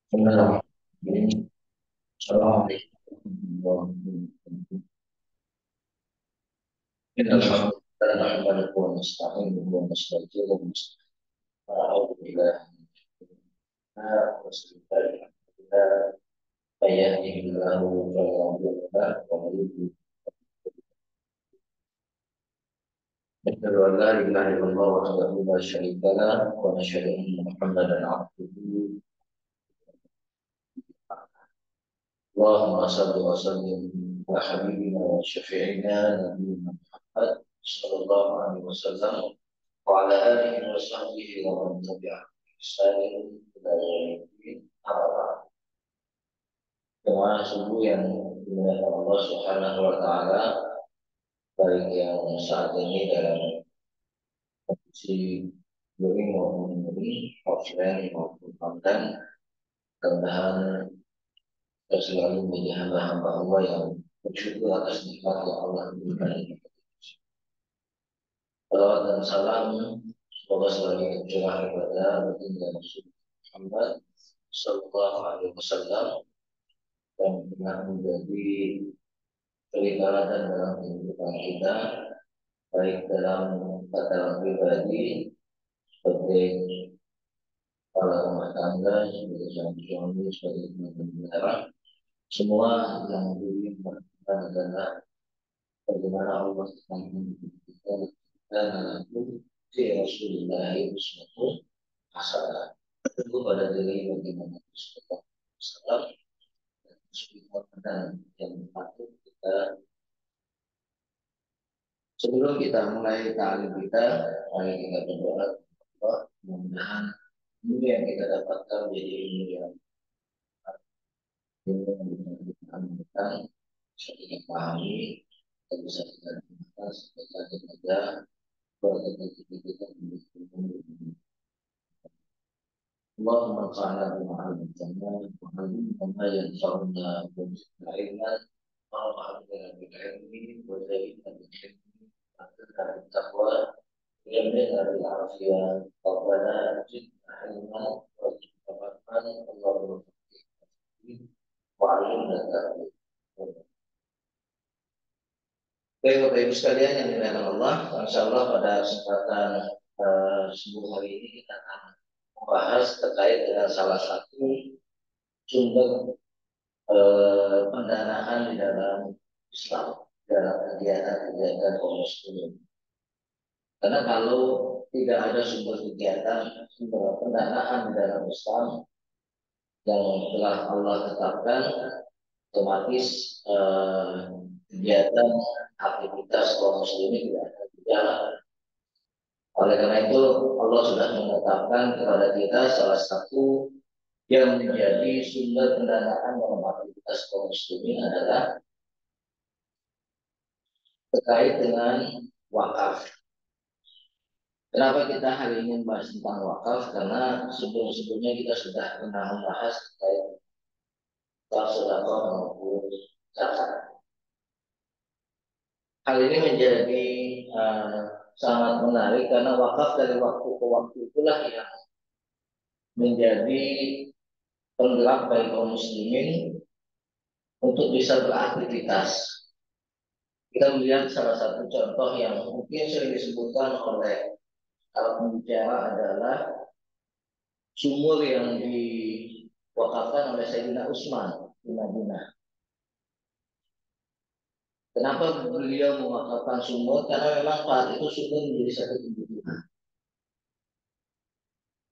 Bismillahirrahmanirrahim. Assalamualaikum warahmatullahi wabarakatuh. Alhamdulillah nahmaduhu wa nasta'inuhu wa nastaghfiruh wa na'udzu billahi min shururi anfusina wa sayyiati a'malina. May yahdihillahu fala mudilla lahu wa may yudlil asyhadu an la ilaha illallah wahdahu la syarika lahu wa asyhadu anna Muhammadan 'abduhu. اللهم صل وسلم على حبيبنا وشفيعنا نبينا محمد صلى الله عليه وسلم وعلى آله وصحبه ومن تبعهم بإحسان إلى يوم الدين. أما بعد. Jemaah subuh yang dimuliakan Allah Subhanahu wa taala, baik yang saat ini dalam kondisi luring maupun luring, offline maupun online, mudah-mudahan kita selalu menjadi hamba-hamba Allah yang bersyukur atas nikmat yang Allah berikan kepada kita. Salawat dan salam semoga selalu tercurah kepada baginda Rasul Muhammad Sallallahu Alaihi Wasallam dan benar menjadi peribadatan dalam kehidupan kita, baik dalam tataran pribadi sebagai kepala rumah tangga, sebagai suami, sebagai negara, semua yang dilakukan adalah bagaimana Allah telah mendidik kita dan aku fi Rasulullah Sallallahu Hasanah. Tentu pada diri bagaimana Rasulullah Sallallahu dan yang patut kita sebelum kita mulai ta'lim kita, mari kita berdoa bahwa mudah-mudahan ilmu yang kita dapatkan menjadi ilmu yang bisa kita amalkan, bisa kita pahami, dan bisa kita gunakan sebagai kita keluarga kita menjadi ilmu. اللهم انفعنا بما علمتنا وعلمنا ما ينفعنا وزدنا علما اللهم اعطنا بالعلم وزينا بالحلم واعطنا بالتقوى وجملنا بالعافيه ربنا زدنا علما وزدنا فهما اللهم فقهنا وعلمنا التأويل. Baik Bapak Ibu sekalian yang dimuliakan Allah, insya Allah pada kesempatan subuh hari ini kita akan membahas terkait dengan salah satu sumber pendanaan di dalam Islam, dalam kegiatan-kegiatan kaum muslimin. Karena kalau tidak ada sumber kegiatan, sumber pendanaan di dalam Islam yang telah Allah tetapkan, otomatis kegiatan aktivitas kaum muslimin tidak akan berjalan. Oleh karena itu Allah sudah menetapkan kepada kita salah satu yang menjadi sumber pendanaan dalam aktivitas kaum muslimin adalah terkait dengan wakaf. Kenapa kita hari ini membahas tentang wakaf? Karena sebelum-sebelumnya kita sudah pernah membahas terkait sedekah maupun zakat. Hal ini menjadi sangat menarik karena wakaf dari waktu ke waktu itulah yang menjadi penggerak bagi kaum muslimin untuk bisa beraktivitas. Kita melihat salah satu contoh yang mungkin sering disebutkan oleh pembicara adalah sumur yang diwakafkan oleh Sayyidina Utsman di Madinah. Kenapa beliau mewakafkan sumur? Karena memang saat itu sumur menjadi satu kebutuhan.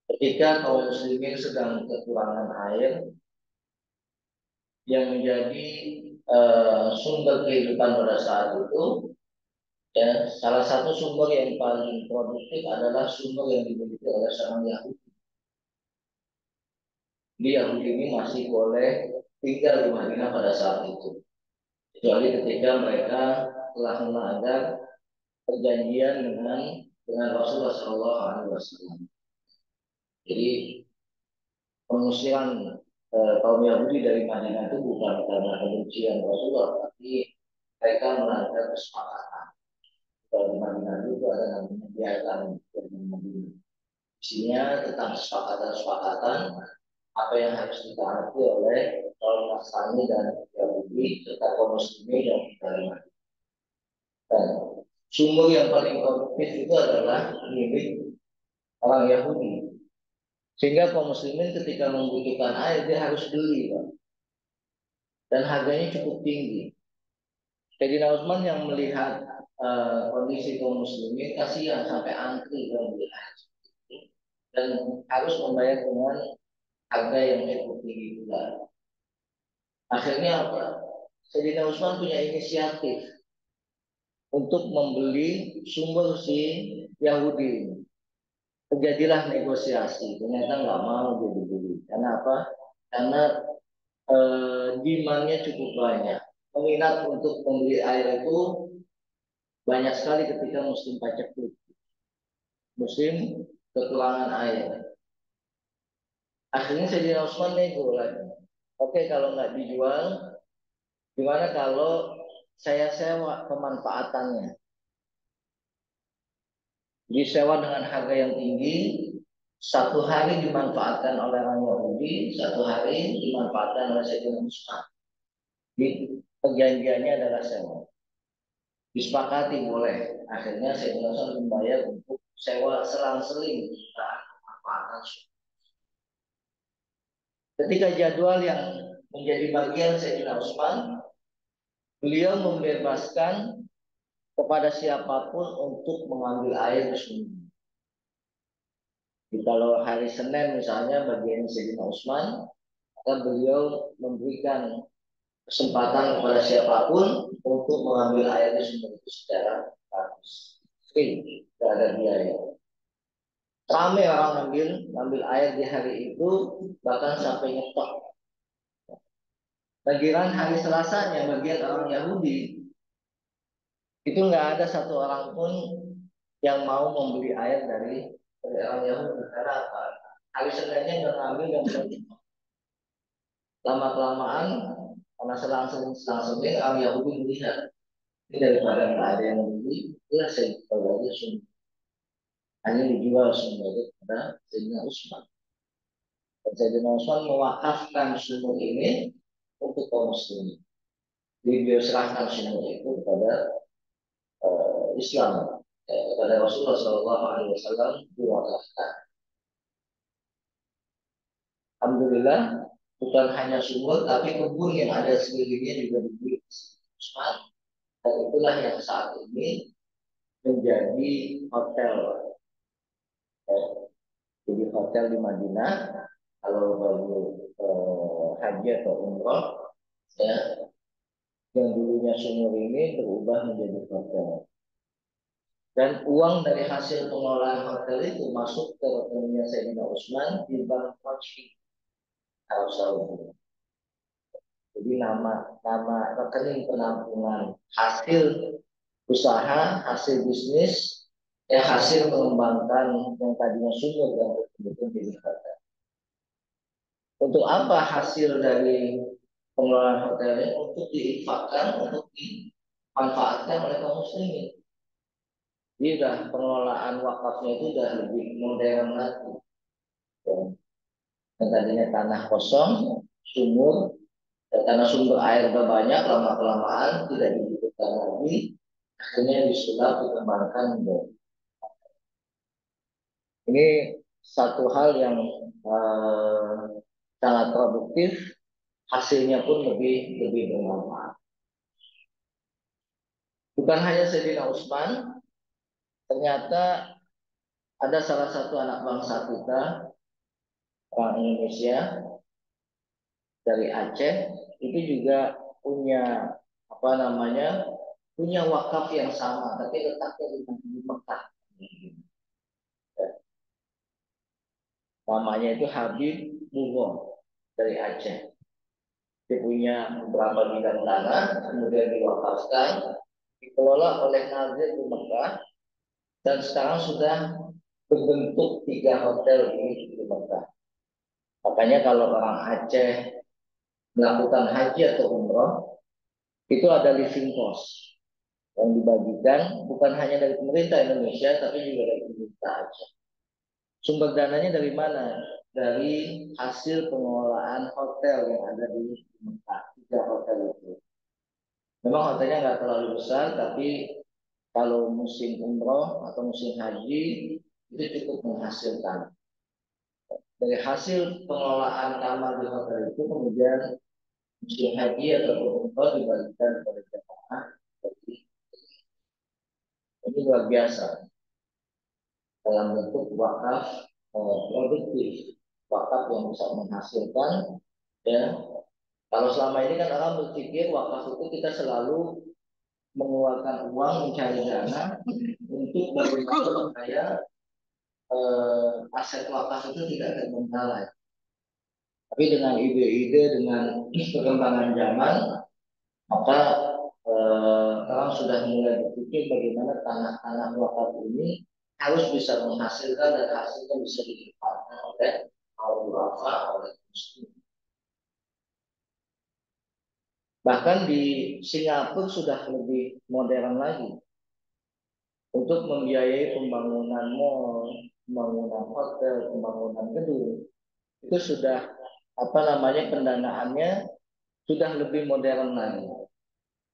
Ketika kaum muslimin sedang kekurangan air, yang menjadi sumber kehidupan pada saat itu, ya, salah satu sumber yang paling produktif adalah sumber yang dimiliki oleh seorang Yahudi. Di Yahudi ini masih boleh tinggal di Madinah pada saat itu, kecuali ketika mereka telah melanggar perjanjian dengan Rasulullah SAW. Jadi pengusiran kaum Yahudi dari Madinah itu bukan karena kebencian Rasulullah, tapi mereka melanggar kesepakatan. Kalau di Madinah itu ada namanya piagam dari Madinah. Isinya tentang kesepakatan-kesepakatan apa yang harus ditaati oleh kaum Nasrani dan Yahudi serta kaum Muslimin yang tinggal. Dan sumber yang paling produktif itu adalah milik orang Yahudi. Sehingga kaum Muslimin ketika membutuhkan air dia harus beli, Pak. Dan harganya cukup tinggi. Sayyidina Utsman yang melihat kondisi kaum Muslimin kasihan sampai antri dalam beli air dan harus membayar dengan harga yang cukup tinggi pula. Akhirnya apa? Sayyidina Utsman punya inisiatif untuk membeli sumber si Yahudi. Terjadilah negosiasi. Ternyata nggak mau dia dibeli. Karena apa? Karena demand-nya cukup banyak. Peminat untuk membeli air itu banyak sekali ketika musim paceklik, musim kekurangan air. Akhirnya Sayyidina Utsman nego lagi. Oke, kalau nggak dijual, gimana kalau saya sewa pemanfaatannya? Disewa dengan harga yang tinggi, satu hari dimanfaatkan oleh orang Yahudi, satu hari dimanfaatkan oleh Sayyidina Utsman. Perjanjiannya adalah sewa. Disepakati boleh. Akhirnya Sayyidina Utsman membayar untuk sewa selang-seling pemanfaatan. Ketika jadwal yang menjadi bagian Sayyidina Utsman, beliau membebaskan kepada siapapun untuk mengambil air di sumur. Kalau hari Senin misalnya bagian Sayyidina Utsman, maka beliau memberikan kesempatan kepada siapapun untuk mengambil air di sumur itu secara gratis, free, tidak ada biaya. Ramai orang ngambil air di hari itu, bahkan sampai nyetok. Bagian hari Selasanya bagian orang Yahudi itu nggak ada satu orang pun yang mau membeli air dari orang Yahudi. Karena apa? Hari Seninnya nggak ngambil yang lama kelamaan karena selang-seling orang Yahudi melihat ini daripada nggak ada yang beli, itulah saya jual sumber. Hanya dijual sumber itu pada Sayyidina Utsman. Dan Sayyidina Utsman mewakafkan sumber ini untuk kaum muslimin. Jadi beliau serahkan sumber itu kepada Islam, kepada Rasulullah SAW diwakafkan. Alhamdulillah bukan hanya sumur tapi kebun yang ada sekelilingnya juga dibeli Utsman, dan itulah yang saat ini menjadi hotel. Jadi hotel di Madinah kalau baru haji atau umroh, ya, yang dulunya sumur ini berubah menjadi hotel. Dan uang dari hasil pengelolaan hotel itu masuk ke rekeningnya Sayyidina Utsman di Bank Majid Arab Saudi. Jadi nama rekening penampungan hasil usaha, hasil bisnis, hasil mengembangkan yang tadinya sumur dan kemudian jadi hotel. Untuk apa hasil dari pengelolaan hotel ini? Untuk diinfakkan, untuk dimanfaatkan oleh kaum muslimin. Jadi pengelolaan wakafnya itu sudah lebih modern lagi. Yang tadinya tanah kosong, sumur, karena sumber air sudah banyak, lama-kelamaan tidak dibutuhkan lagi, akhirnya disulap dikembangkan menjadi. Ini satu hal yang sangat produktif, hasilnya pun lebih bermanfaat. Bukan hanya Sayyidina Utsman, ternyata ada salah satu anak bangsa kita, orang Indonesia dari Aceh, itu juga punya punya wakaf yang sama, tapi letaknya di Mekah. Namanya itu Habib Mugo dari Aceh. Dia punya beberapa bidang tanah, kemudian diwakafkan, dikelola oleh Nazir di Mekah, dan sekarang sudah berbentuk 3 hotel di Mekah. Makanya kalau orang Aceh melakukan haji atau umroh, itu ada living cost yang dibagikan bukan hanya dari pemerintah Indonesia, tapi juga dari pemerintah Aceh. Sumber dananya dari mana? dari hasil pengelolaan hotel yang ada di Mekah, 3 hotel itu. Memang hotelnya nggak terlalu besar, tapi kalau musim umroh atau musim haji itu cukup menghasilkan. Dari hasil pengelolaan kamar di hotel itu kemudian musim haji atau umroh dibagikan kepada jemaah. Jadi ini luar biasa dalam bentuk wakaf produktif, wakaf yang bisa menghasilkan. Ya, kalau selama ini kan orang berpikir wakaf itu kita selalu mengeluarkan uang mencari dana untuk bagaimana supaya aset wakaf itu tidak terbengkalai. Tapi dengan ide-ide, dengan perkembangan zaman, maka orang sudah mulai berpikir bagaimana tanah-tanah wakaf ini harus bisa menghasilkan dan hasilnya bisa dimanfaatkan oleh kaum duafa, oleh muslim. Bahkan di Singapura sudah lebih modern lagi untuk membiayai pembangunan mall, pembangunan hotel, pembangunan gedung. Itu sudah pendanaannya sudah lebih modern lagi.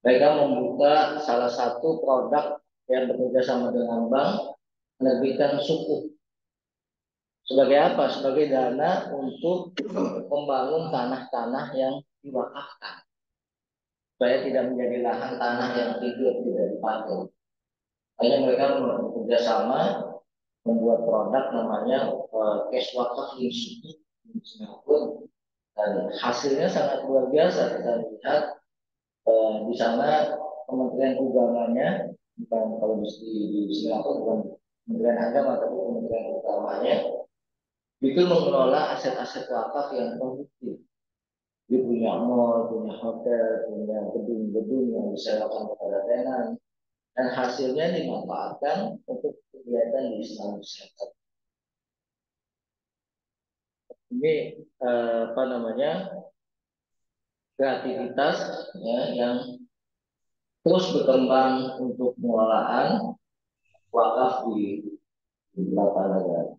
Mereka membuka salah satu produk yang bekerja sama dengan bank, menerbitkan sukuk. Sebagai apa? Sebagai dana untuk membangun tanah-tanah yang diwakafkan, supaya tidak menjadi lahan tanah yang tidur tidak dipakai. Hanya mereka bekerja sama membuat produk namanya cash wakaf di Singapura, dan hasilnya sangat luar biasa. Kita lihat di sana Kementerian Agamanya, bukan kalau di Singapura bukan Kementerian Agama tapi Kementerian Agamanya, itu mengelola aset-aset wakaf yang produktif. Dia punya mall, punya hotel, punya gedung-gedung yang disewakan kepada tenan, dan hasilnya dimanfaatkan untuk kegiatan di Islamic Center. Ini kreativitas ya, yang terus berkembang untuk pengelolaan wakaf di beberapa negara.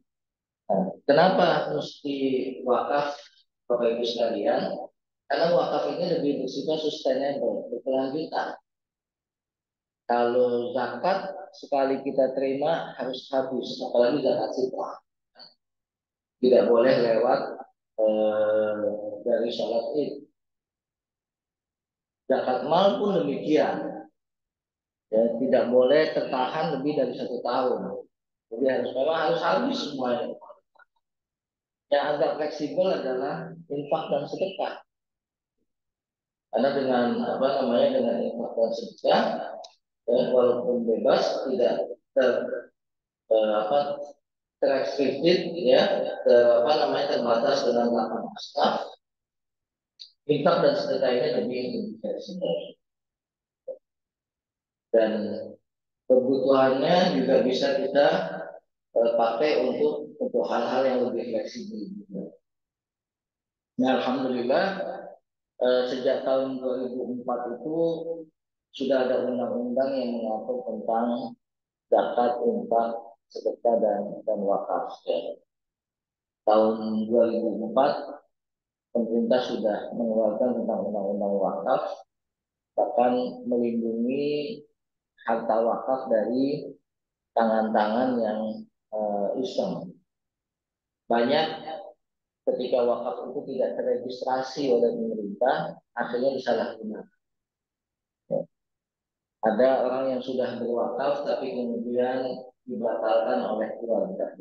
Nah, kenapa mesti wakaf, Bapak Ibu sekalian? Karena wakaf ini lebih bersifat sustainable, berkelanjutan. Kalau zakat sekali kita terima harus habis, apalagi zakat fitrah. Tidak boleh lewat dari sholat id. Zakat mal pun demikian. Ya, tidak boleh tertahan lebih dari 1 tahun. Jadi memang harus habis semuanya. Yang agak fleksibel adalah infak dan sedekah. Karena dengan dengan infak dan sedekah, ya, walaupun bebas tidak terrestricted, ya, terbatas dengan 8 asnaf. Infak dan sedekah ini lebih fleksibel dan kebutuhannya juga bisa kita pakai untuk hal-hal yang lebih fleksibel. Nah, alhamdulillah sejak tahun 2004 itu sudah ada undang-undang yang mengatur tentang zakat, infak, sedekah dan wakaf. Ya. Tahun 2004 pemerintah sudah mengeluarkan tentang undang-undang wakaf, bahkan melindungi harta wakaf dari tangan-tangan yang iseng. Banyak ketika wakaf itu tidak terregistrasi oleh pemerintah, akhirnya disalahgunakan. Ya. Ada orang yang sudah berwakaf tapi kemudian dibatalkan oleh keluarga.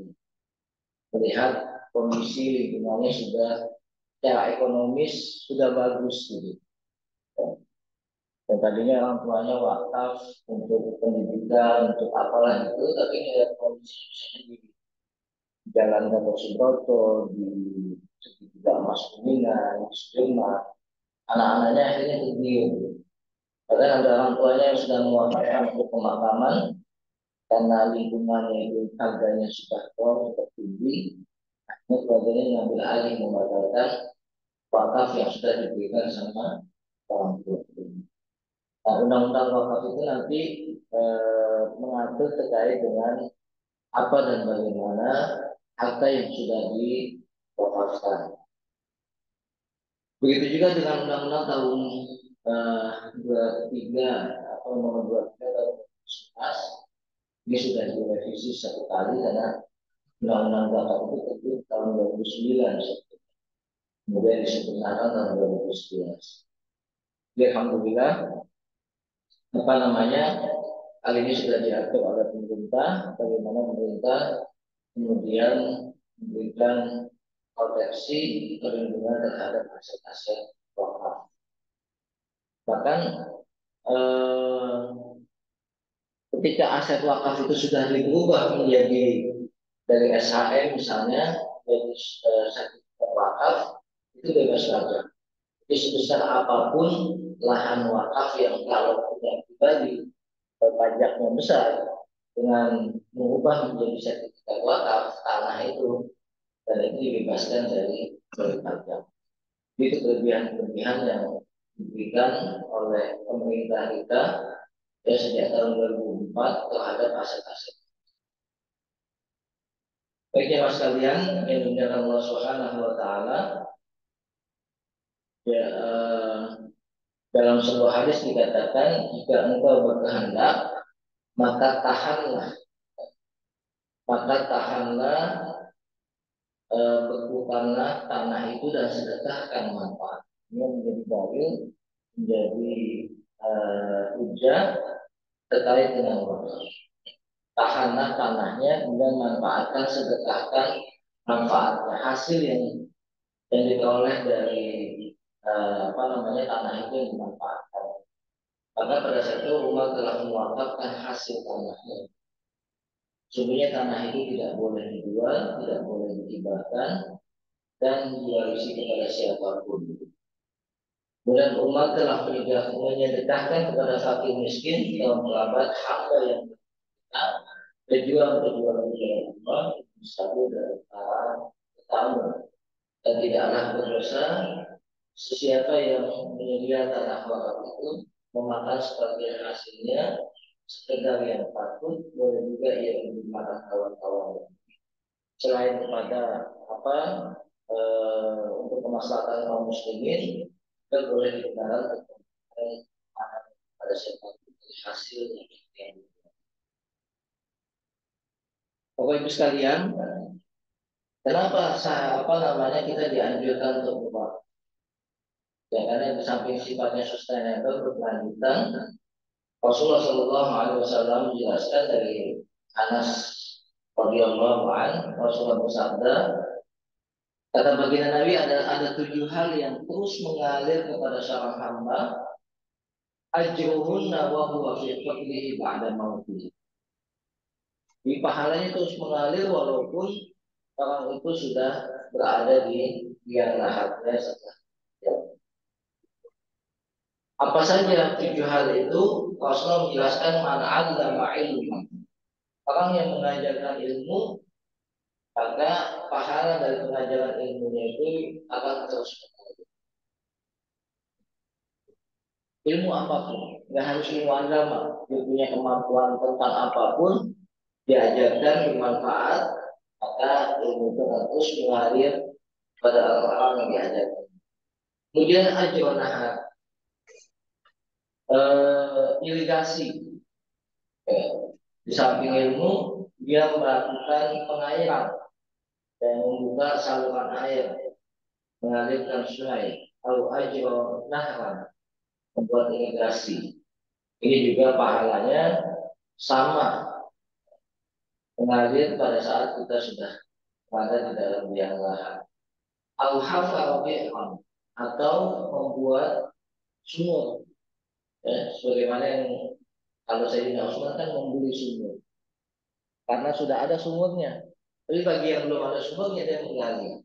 Melihat kondisi lingkungannya sudah secara ekonomis sudah bagus gitu. Dan tadinya orang tuanya wakaf untuk pendidikan, untuk apalah itu, tapi melihat kondisi misalnya di Jalan Gatot Subroto, di segitiga Mas Kuningan, di Sudirman, anak-anaknya akhirnya tergiur. Karena ada orang tuanya yang sudah mewakafkan untuk pemakaman, karena lingkungannya itu harganya sudah tinggi, akhirnya keluarganya mengambil alih membatalkan wakaf yang sudah diberikan sama orang tua. Nah, undang-undang wakaf itu nanti mengatur terkait dengan apa dan bagaimana harta yang sudah wakafkan. Begitu juga dengan undang-undang tahun 23 atau nomor 23 tahun 2011, ini sudah direvisi satu kali karena undang-undang zakat itu terbit tahun 2009, kemudian disempurnakan tahun 2011. Jadi, alhamdulillah, apa namanya, hal ini sudah diatur oleh pemerintah, bagaimana pemerintah kemudian memberikan proteksi perlindungan terhadap aset-aset wakaf. Bahkan eh, ketika aset wakaf itu sudah dirubah menjadi dari SHM misalnya dari sertifikat wakaf, itu bebas pajak. Jadi sebesar apapun lahan wakaf yang kalau punya pribadi pajaknya besar, dengan mengubah menjadi sertifikat wakaf tanah itu, dan itu dibebaskan dari pajak. Itu kelebihan-kelebihan yang diberikan oleh pemerintah kita ya sejak tahun 2004 terhadap aset-aset. Baiknya mas kalian yang dimuliakan Allah Subhanahu wa taala, ya dalam sebuah hadis dikatakan jika engkau berkehendak maka tahanlah bekukanlah tanah itu dan sedekahkan manfaatnya menjadi dalil, menjadi hujah terkait dengan wakaf. Tahanlah tanahnya dan manfaatkan, sedekahkan manfaatnya, hasil yang diperoleh dari tanah itu yang dimanfaatkan. Karena pada saat itu umat telah mewakafkan hasil tanahnya. Sungguhnya tanah itu tidak boleh dijual, tidak boleh dihibahkan, dan diwarisi kepada siapapun. Kemudian umat telah menyedekahkan kepada fakir miskin, kaum kerabat, hamba yang berhak, pejuang-pejuang di jalan Allah, sabu dari para tetamu, dan tidaklah berdosa sesiapa yang menyediakan tanah wakaf itu memakan sebagian hasilnya sekedar yang patut, boleh juga ia dimakan kawan-kawan. Selain kepada untuk kemaslahatan kaum muslimin, juga boleh digunakan untuk pada siapa hasil yang Bapak Ibu sekalian, kenapa kita dianjurkan untuk berwakaf? Ya, karena di samping sifatnya sustainable berkelanjutan, Rasulullah Shallallahu Alaihi Wasallam menjelaskan dari Anas radhiyallahu an, Rasulullah bersabda, kata baginda Nabi, ada 7 hal yang terus mengalir kepada seorang hamba, ajruhunna wa huwa fi fadlihi ba'da mautih. Di pahalanya terus mengalir walaupun orang itu sudah berada di liang lahatnya setelah. Apa saja 7 hal itu? Rasulullah menjelaskan man 'allama ilman. Orang yang mengajarkan ilmu, maka pahala dari pengajaran ilmunya itu akan terus mengalir. Ilmu apapun, nggak harus ilmu agama, dia punya kemampuan tentang apapun, diajarkan bermanfaat, maka ilmu itu akan terus mengalir pada orang-orang yang diajarkan. Kemudian ajronah, irigasi. Di samping ilmu, dia melakukan pengairan dan membuka saluran air, mengalirkan sungai. Lalu ajronah, membuat irigasi. Ini juga pahalanya sama mengalir pada saat kita sudah berada di dalam liang lahat. Al-hafal atau membuat sumur. Ya, sebagaimana yang kalau Sayyidina Utsman kan membeli sumur karena sudah ada sumurnya. Tapi bagi yang belum ada sumurnya dia menggali,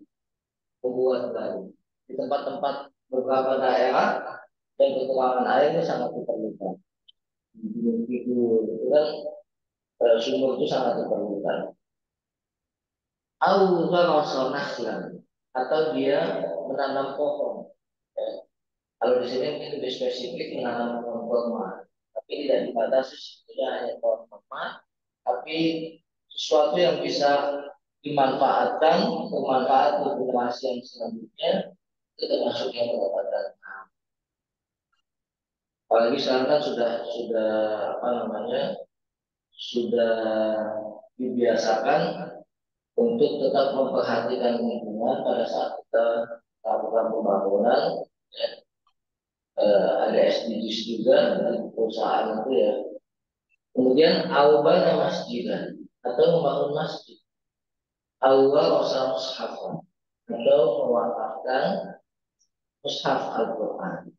membuat baru di tempat-tempat beberapa daerah dan kekurangan airnya sangat diperlukan. Itu kan sumur itu sangat diperlukan. Atau dia menanam pohon. Ya. Kalau di sini mungkin lebih spesifik menanam pohon kurma, tapi tidak dibatasi sebetulnya hanya pohon kurma, tapi sesuatu yang bisa dimanfaatkan, bermanfaat untuk generasi yang selanjutnya, itu termasuk yang pendapatan. Apalagi sekarang kan sudah apa namanya, sudah dibiasakan untuk tetap memperhatikan lingkungan pada saat kita melakukan pembangunan. Ya, ada SDGs juga dari perusahaan itu ya. Kemudian awalnya masjid atau membangun masjid, awal usaha mushaf atau mewakafkan mushaf Al-Quran.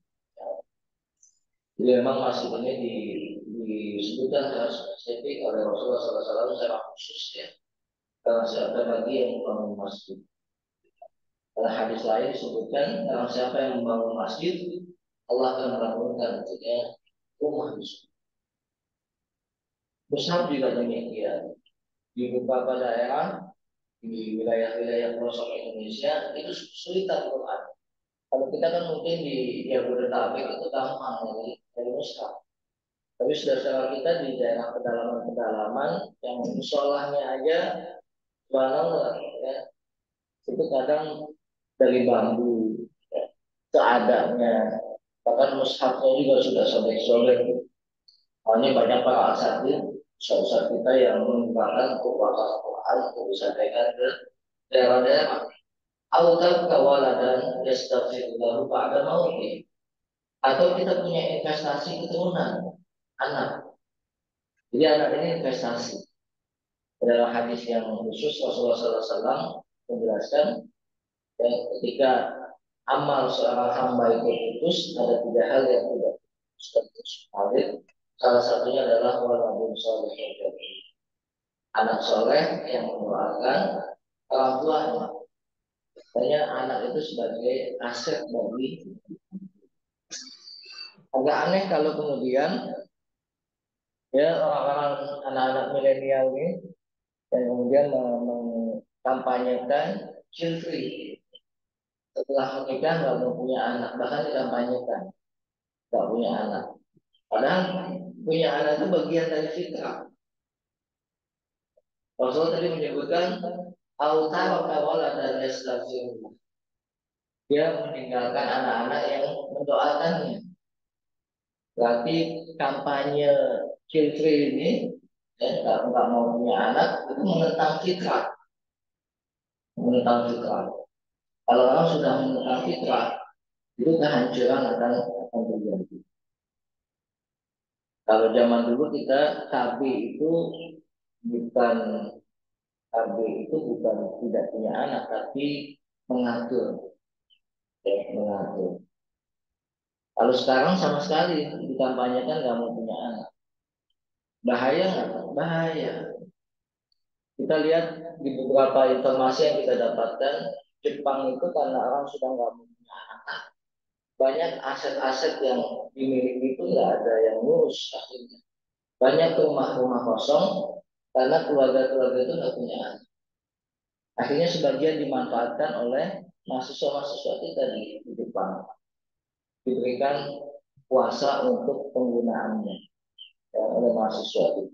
Jadi memang masjid ini disebutkan secara spesifik oleh Rasulullah SAW secara khusus ya. Karena siapa lagi yang membangun masjid. Dalam hadis lain disebutkan karena siapa yang membangun masjid, Allah akan membangunkan untuknya rumah di surga. Mushaf juga demikian. Di beberapa daerah di wilayah-wilayah pelosok Indonesia itu kesulitan Quran. Kalau kita kan mungkin di Jabodetabek itu gampang dari mushaf. Tapi saudara kita di daerah pedalaman-pedalaman yang musolahnya aja subhanallah ya, itu kadang dari bambu ya, seadanya. Bahkan mushafnya juga sudah sobek-sobek. Hanya banyak para asatid, usaha kita yang menyumbangkan untuk wakaf Quran untuk disampaikan ke daerah-daerah. Autab kawaladan yastaghfirullahu ba'da mauti. Atau kita punya investasi keturunan anak. Jadi anak ini investasi. Dalam hadis yang khusus Rasulullah SAW menjelaskan ya, ketika amal seorang hamba itu putus, ada tiga hal yang tidak putus. Salah satunya adalah waladun soleh, anak soleh yang mendoakan orang tuanya. Makanya anak itu sebagai aset bagi. Agak aneh kalau kemudian ya orang-orang anak-anak milenial ini yang kemudian mengkampanyekan child free. Setelah menikah nggak mau punya anak, bahkan dikampanyekan nggak punya anak. Padahal punya anak itu bagian dari fitrah. Rasul tadi menyebutkan autar kawala dan yastafirullah. Dia meninggalkan anak-anak yang mendoakannya. Berarti kampanye child free ini ya, nggak mau punya anak itu menentang fitrah, menentang fitrah. Kalau orang sudah menentang fitrah, itu kehancuran akan terjadi. Kalau zaman dulu kita KB itu bukan KB itu bukan tidak punya anak, tapi mengatur, ya, mengatur. Kalau sekarang sama sekali dikampanyekan nggak mau punya anak, bahaya nggak? Bahaya. Kita lihat di beberapa informasi yang kita dapatkan, Jepang itu karena orang sudah nggak mau punya anak, banyak aset-aset yang dimiliki itu nggak ada yang ngurus akhirnya. Banyak rumah-rumah kosong karena keluarga-keluarga itu nggak punya anak. Akhirnya sebagian dimanfaatkan oleh mahasiswa-mahasiswa kita di Jepang, diberikan kuasa untuk penggunaannya ya, oleh mahasiswa itu.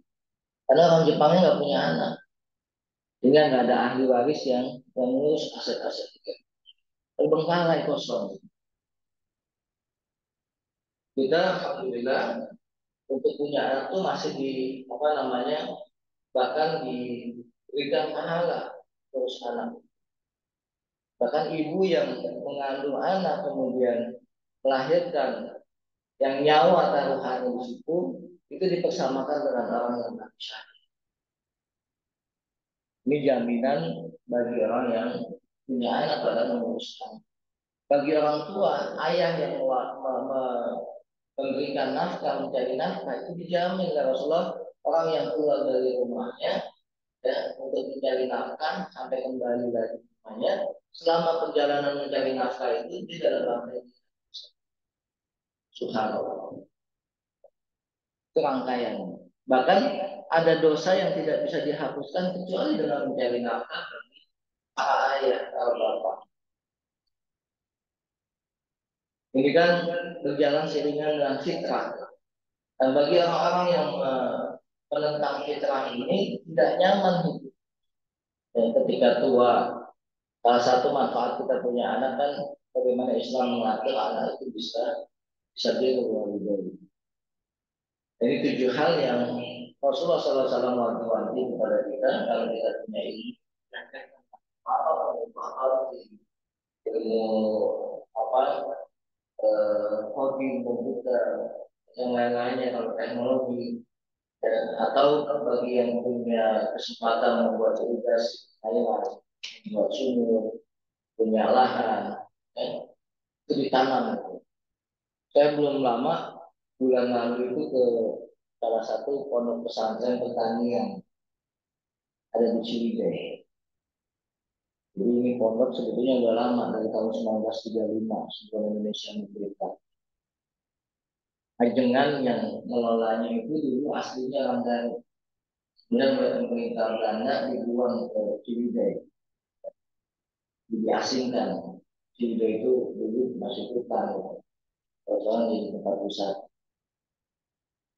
Karena orang Jepangnya nggak punya anak, sehingga nggak ada ahli waris yang mengurus aset-aset itu. Terbengkalai kosong. Kita alhamdulillah untuk punya anak itu masih di apa namanya, bahkan diberikan pahala terus anak. Bahkan ibu yang mengandung anak kemudian melahirkan yang nyawa taruhannya di situ itu dipersamakan dengan orang yang tak bisa. Ini jaminan bagi orang yang punya anak pada menguruskan. Bagi orang tua, ayah yang memberikan nafkah, mencari nafkah itu dijamin oleh Rasulullah. Orang yang keluar dari rumahnya ya, untuk mencari nafkah sampai kembali dari rumahnya, selama perjalanan mencari nafkah itu tidak dalam subhanallah. Itu rangkaian. Bahkan ada dosa yang tidak bisa dihapuskan kecuali dengan mencari nafkah bagi para ayah, para bapak. Ini kan berjalan seiringan dengan fitrah. Dan bagi orang-orang yang menentang fitrah ini tidak nyaman hidup. Dan ketika tua, salah satu manfaat kita punya anak kan bagaimana Islam mengatur anak itu bisa berwalidayni. Jadi 7 hal yang Rasulullah SAW wanti-wanti kepada kita kalau kita punya ini, ilmu apa hobi komputer yang lain-lainnya kalau teknologi atau bagi yang punya kesempatan membuat tugas air, membuat sumur, punya lahan, itu ditanam. Saya belum lama bulan lalu itu ke salah satu pondok pesantren pertanian ada di Ciwidey. Jadi ini pondok sebetulnya udah lama dari tahun 1935 sebelum Indonesia merdeka. Ajengan yang mengelolanya itu dulu aslinya Langgarut. Kemudian oleh pemerintah Belanda dibuang ke Ciwidey, diasingkan. Ciwidey itu dulu masih hutan, soalnya di tempat wisata.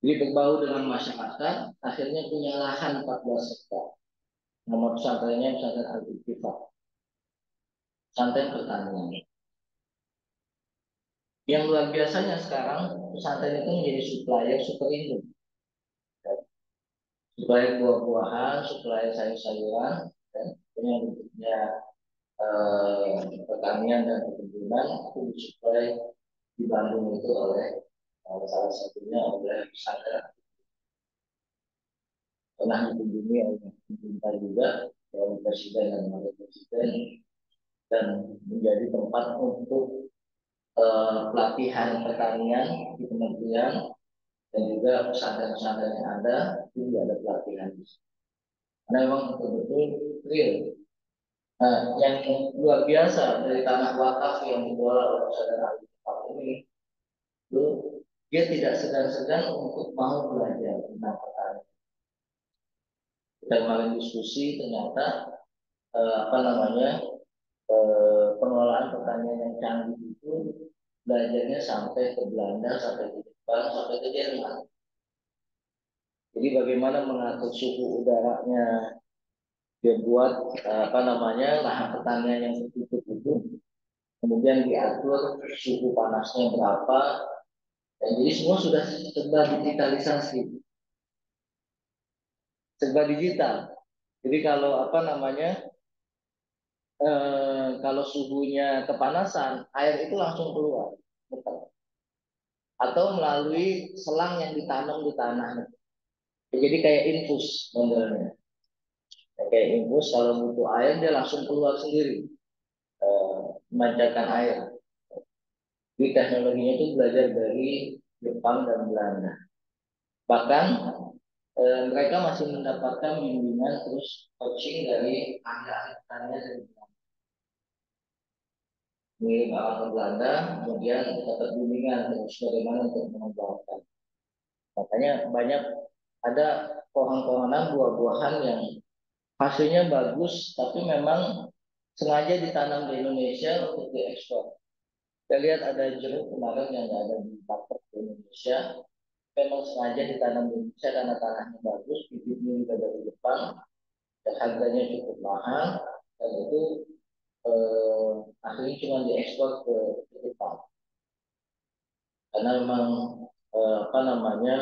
Jadi berbaur dengan masyarakat, akhirnya punya lahan 14 hektar. Nomor pesantrennya pesantren Al-Ittifaq, pesantren pertanian. Yang luar biasanya sekarang pesantren itu menjadi supplier super Indo, supplier buah-buahan, supplier sayur-sayuran, dan yang bentuknya pertanian dan perkebunan itu disuplai di Bandung itu oleh salah satunya oleh pesantren pernah dikunjungi oleh pemerintah juga oleh presiden dan wakil presiden dan menjadi tempat untuk pelatihan pertanian di kementerian dan juga pesantren-pesantren yang ada itu juga ada pelatihan. Karena memang betul-betul real. Nah, yang luar biasa dari tanah wakaf yang dikelola oleh saudara Ali ini, itu dia tidak segan-segan untuk mau belajar tentang pertanian. Kita kemarin diskusi ternyata apa namanya pengelolaan pertanian yang canggih itu belajarnya sampai ke Belanda, sampai ke Jepang, sampai ke Jerman. Jadi bagaimana mengatur suhu udaranya, dia buat apa namanya lahan pertanian yang tertutup itu, kemudian diatur suhu panasnya berapa, dan jadi semua sudah serba digitalisasi, serba digital. Jadi kalau apa namanya, kalau suhunya kepanasan, air itu langsung keluar, atau melalui selang yang ditanam di tanah. Jadi kayak infus modelnya. Kayak infus kalau butuh air dia langsung keluar sendiri, memancarkan air. Jadi teknologinya itu belajar dari Jepang dan Belanda. Bahkan mereka masih mendapatkan bimbingan terus coaching dari ahli-ahli pertanian dari Belanda. Mengirim orang ke Belanda, kemudian dapat bimbingan terus bagaimana untuk mengembangkan. Makanya banyak ada pohon-pohonan buah-buahan yang hasilnya bagus, tapi memang sengaja ditanam di Indonesia untuk diekspor. Kita lihat ada jeruk kemarin yang nggak ada di patok di Indonesia, memang sengaja ditanam di Indonesia karena tanahnya bagus, bibitnya juga dari Jepang, dan harganya cukup mahal, dan itu akhirnya cuma diekspor ke Jepang. Karena memang apa namanya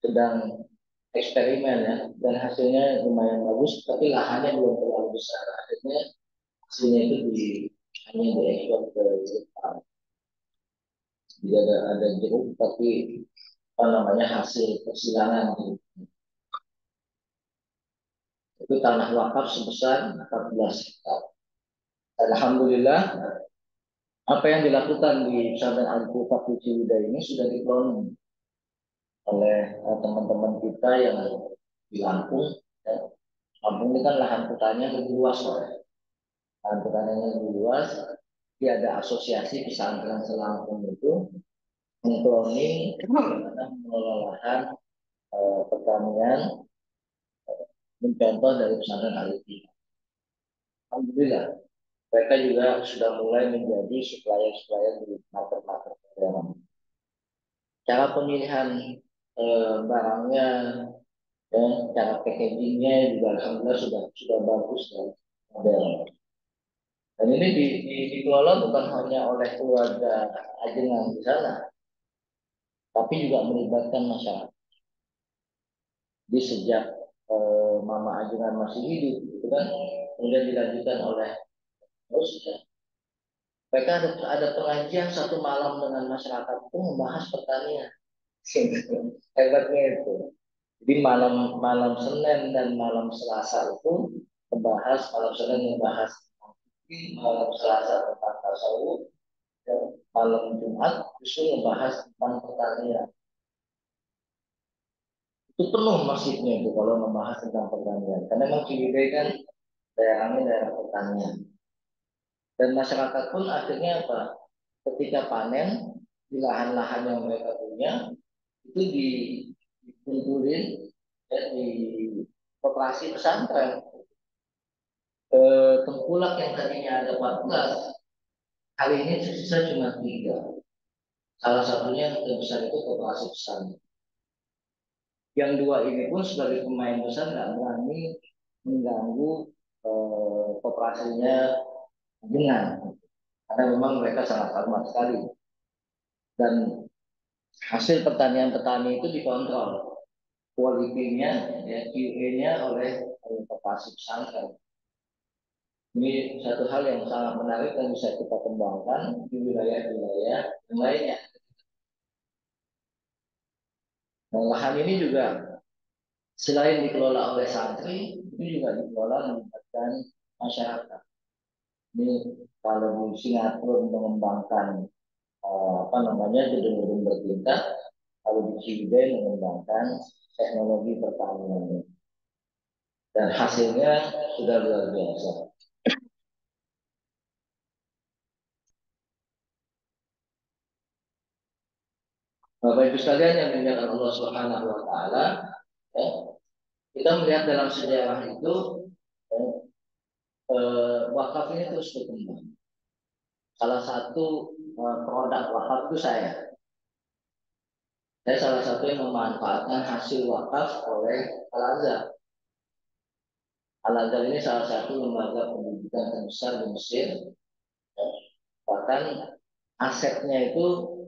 sedang eksperimen ya, dan hasilnya lumayan bagus, tapi lahannya belum terlalu besar. Akhirnya hasilnya itu hanya diekspor ke Jepang. Jadi ada jeruk, tapi apa namanya hasil persilangan itu tanah wakaf sebesar 14 hektar. Alhamdulillah apa yang dilakukan di pesantren Al-Fatih di Ciwidey ini sudah dikelola oleh teman-teman kita yang di Lampung. Ya. Lampung ini kan lahan pertanian lebih luas, lahan pertaniannya lebih luas. Dia ada asosiasi pesantren selampung itu mengkloning bagaimana mengelola lahan pertanian mencontoh dari pesantren Al-Fatih. Alhamdulillah mereka juga sudah mulai menjadi supplier-supplier di market-market modern. Cara pemilihan barangnya, Dan cara packagingnya juga alhamdulillah sudah bagus dan modern. Dan ini dikelola bukan hanya oleh keluarga Ajengan di sana, tapi juga melibatkan masyarakat. Di sejak Mama Ajengan masih hidup, gitu kan, kemudian dilanjutkan oleh terus ya. Mereka ada pengajian satu malam dengan masyarakat itu membahas pertanian. Hebatnya itu. Jadi malam malam Senin dan malam Selasa itu membahas, malam Senin membahas malam Selasa tentang tasawuf, dan malam Jumat justru membahas tentang pertanian. Itu penuh masjidnya itu kalau membahas tentang pertanian. Karena memang Ciwidey kan daerahnya daerah pertanian. Dan masyarakat pun akhirnya apa? Ketika panen di lahan-lahan yang mereka punya itu dikumpulin ya, di koperasi pesantren. Tengkulak yang tadinya ada 14 kali ini tersisa cuma 3. Salah satunya yang terbesar itu koperasi pesantren. Yang 2 ini pun sebagai pemain besar nggak berani mengganggu koperasinya dengan, karena memang mereka sangat hormat sekali, dan hasil pertanian petani itu dikontrol kualitinya, ya, QA-nya oleh koperasi pesantren. Ini satu hal yang sangat menarik dan bisa kita kembangkan di wilayah-wilayah yang lainnya. Nah, lahan ini juga selain dikelola oleh santri, itu juga dikelola melibatkan masyarakat. Ini kalau di Singapura mengembangkan apa namanya gedung-gedung bertingkat, kalau di Ciwidey mengembangkan teknologi pertanian, dan hasilnya sudah luar biasa. Bapak Ibu sekalian yang dimuliakan Allah Subhanahu wa taala, ya, kita melihat dalam sejarah itu ya, wakaf ini terus berkembang. Salah satu produk wakaf itu saya. Saya salah satu yang memanfaatkan hasil wakaf oleh Al-Azhar. Al-Azhar ini salah satu lembaga pendidikan terbesar di Mesir. Ya. Bahkan asetnya itu,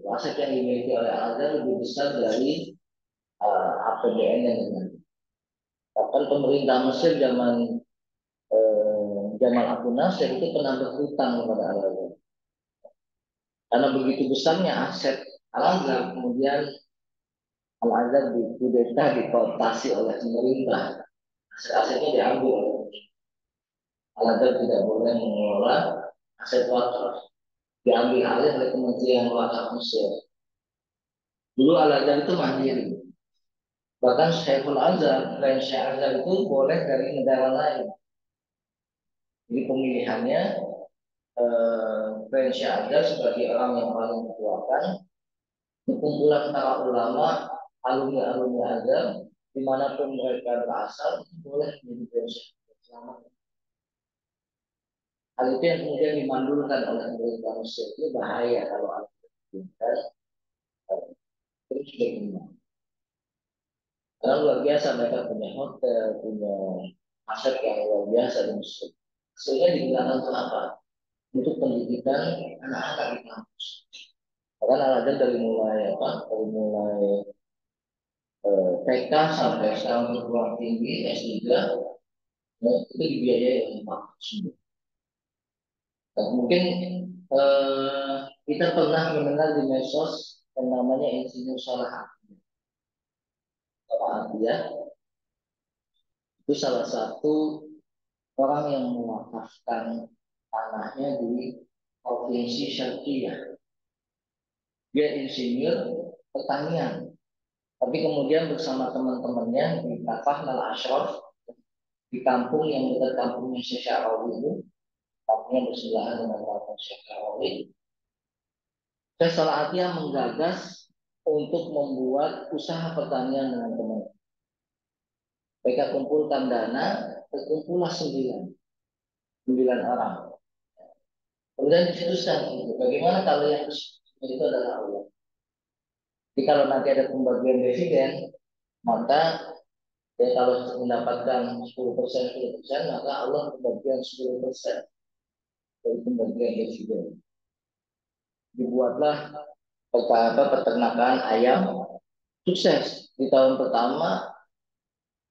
aset yang dimiliki oleh Al-Azhar lebih besar dari APBN yang dimiliki. Bahkan pemerintah Mesir zaman Jamal Abdel Nasser itu pernah berhutang kepada Al-Azhar. Karena begitu besarnya aset Al-Azhar, kemudian Al-Azhar dikudeta, dikooptasi oleh pemerintah. Aset-asetnya diambil oleh pemerintah. Al-Azhar tidak boleh mengelola aset wakaf. Diambil alih oleh Kementerian Wakaf Mesir. Dulu Al-Azhar itu mandiri. Bahkan Syekhul Azhar dan Syekh Azhar itu boleh dari negara lain. Jadi pemilihannya Syekh Azhar sebagai orang yang paling dituakan, kumpulan para ulama, alumni-alumni Azhar, dimanapun mereka berasal, boleh menjadi Syekh. Hal itu yang kemudian dimandulkan oleh pemerintah Mesir. Itu bahaya kalau Al-Azhar terus berkembang. Karena luar biasa, mereka punya hotel, punya aset yang luar biasa di Mesir. Sehingga digunakan untuk apa? Untuk pendidikan anak-anak di kampus. Bahkan Al-Azhar dari mulai apa? Dari mulai TK sampai sekarang perguruan tinggi S3, ya, itu dibiayai oleh kampus. Dan mungkin kita pernah mendengar di medsos yang namanya Insinyur Salah Dia itu salah satu orang yang mewakafkan tanahnya di provinsi Syarqiyah. Dia insinyur pertanian, tapi kemudian bersama teman-temannya di Kafah Al Ashraf, di kampung yang dekat kampungnya Syekh Syarawi itu, kampungnya bersebelahan dengan kampung Syekh Syarawi. Syekh Salahatiyah menggagas untuk membuat usaha pertanian dengan teman. Mereka kumpulkan dana, terkumpullah 9 orang. Kemudian diputuskan, bagaimana kalau yang itu adalah Allah. Jadi kalau nanti ada pembagian dividen, maka Ya kalau mendapatkan 10%, maka Allah membagikan 10% dari pembagian dividen. Dibuatlah peternakan ayam sukses. Di tahun pertama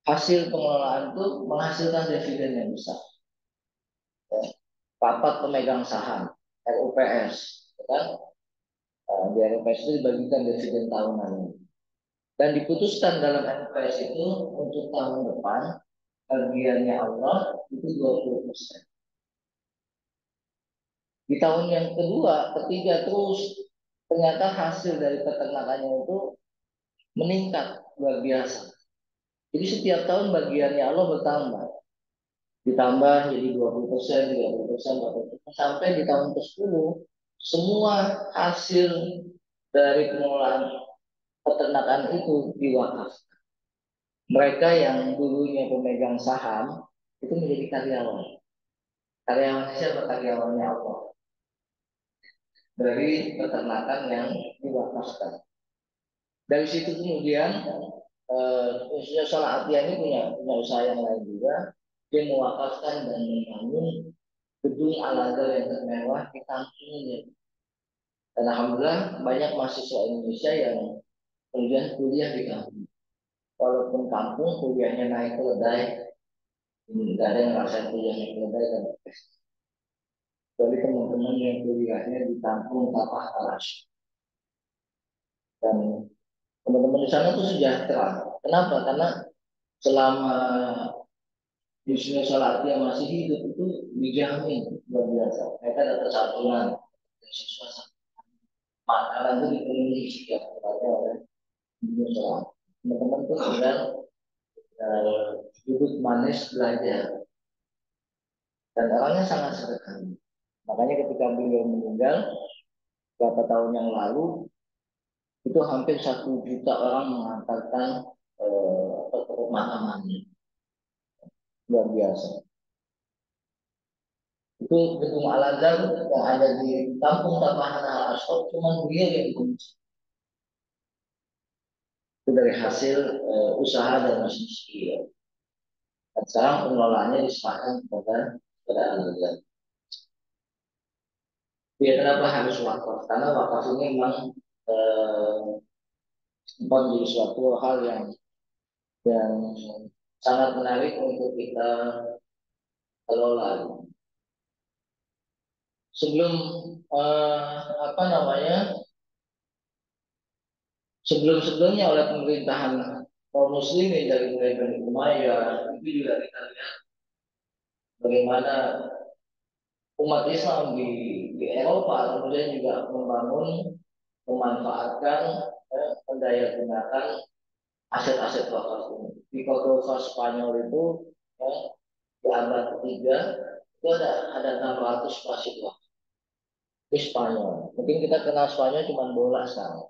hasil pengelolaan itu menghasilkan dividen yang besar. Ya. Rapat pemegang saham RUPS, ya kan? Di RUPS itu dibagikan dividen tahunan. Dan diputuskan dalam RUPS itu untuk tahun depan bagiannya Allah itu 20%. Di tahun yang kedua, ketiga terus ternyata hasil dari peternakannya itu meningkat luar biasa. Jadi setiap tahun bagiannya Allah bertambah, ditambah jadi 20%, 30%, 40%, sampai di tahun ke-10 semua hasil dari pengelolaan peternakan itu diwakaf. Mereka yang dulunya pemegang saham itu menjadi karyawan. Karyawan siapa? Karyawannya Allah dari peternakan yang diwakafkan. Dari situ kemudian khususnya Salah Atia ini punya usaha yang lain juga. Dia mewakafkan dan membangun gedung Al-Azhar yang termewah di kampungnya. Dan alhamdulillah banyak mahasiswa Indonesia yang kemudian kuliah di kampung. Walaupun kampung kuliahnya naik keledai, tidak ada yang ngerasain kuliahnya keledai kan. Jadi teman-teman yang kuliahnya di kampung Tapah Karas. Dan teman-teman di sana itu sejahtera. Kenapa? Karena selama Yusuf Salatia masih hidup itu dijamin luar biasa. Mereka dapat santunan siswa makanan itu dipenuhi setiap hari oleh Yusuf Salatia. Teman-teman tuh sedang duduk manis belajar dan orangnya sangat sederhana. Makanya ketika beliau meninggal beberapa tahun yang lalu itu hampir 1 juta orang mengantarkan pemakamannya, luar biasa. Itu gedung Al-Azhar yang ada di kampung Tapahan Al-Asqaf cuma beliau yang kunci. Itu dari hasil usaha dan bisnis beliau. Dan sekarang pengelolaannya diserahkan kepada Al-Azhar. Ya, kenapa harus wakaf? Karena wakaf ini memang eh, menjadi suatu hal yang sangat menarik untuk kita kelola. Sebelum apa namanya? Sebelum-sebelumnya oleh pemerintahan kaum muslimin dari mulai Bani Umayyah itu juga kita lihat bagaimana umat Islam di Eropa kemudian juga membangun memanfaatkan mendaya gunakan aset-aset wakaf ini. Di Cordova Spanyol itu di abad ketiga itu ada 600 masjid wakaf di Spanyol. Mungkin kita kenal Spanyol cuma bola sekarang.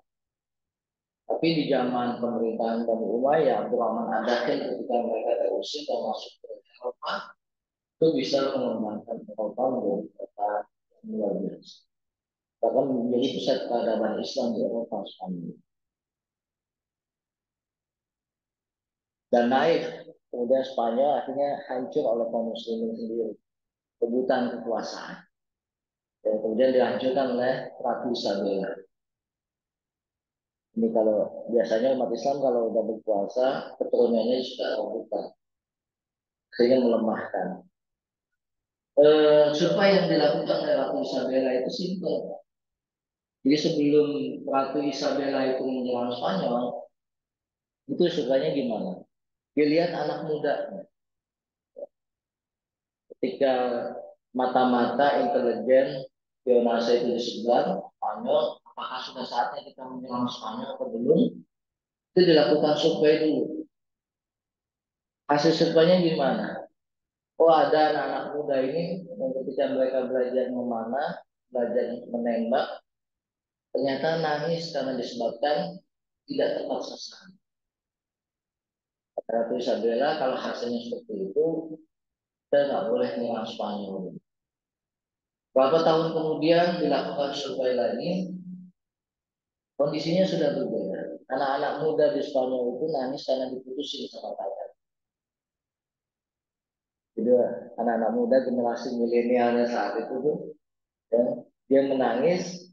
Tapi di zaman pemerintahan Bani Umayyah, Abdurrahman Ad-Dakhil ketika mereka terusir dan masuk ke Eropa, itu bisa mengembangkan Eropa menjadi kota yang luar biasa. Bahkan menjadi pusat peradaban Islam di Eropa Spanyol. Dan naik, kemudian Spanyol akhirnya hancur oleh kaum muslimin sendiri. Rebutan kekuasaan. Dan kemudian dihancurkan oleh Ratu Isabella. Ini kalau biasanya umat Islam kalau udah berkuasa, keturunannya sudah rebutan. Sehingga melemahkan. Survei yang dilakukan oleh Ratu Isabella itu simpel. Jadi sebelum Ratu Isabella itu menyerang Spanyol, itu surveinya gimana? Dilihat anak muda. Ketika mata-mata intelijen Leonardo itu disebar, Spanyol, apakah sudah saatnya kita menyerang Spanyol atau belum? Itu dilakukan survei dulu. Hasil surveinya gimana? Oh ada anak-anak muda ini yang ketika mereka belajar memanah, belajar menembak, ternyata nangis karena disebabkan tidak tepat sasaran. Ratu Isabella kalau hasilnya seperti itu, kita nggak boleh menyerang Spanyol. Beberapa tahun kemudian dilakukan survei lagi, kondisinya sudah berbeda. Anak-anak muda di Spanyol itu nangis karena diputusin sama pacar. anak-anak muda generasi milenialnya saat itu tuh, ya, dia menangis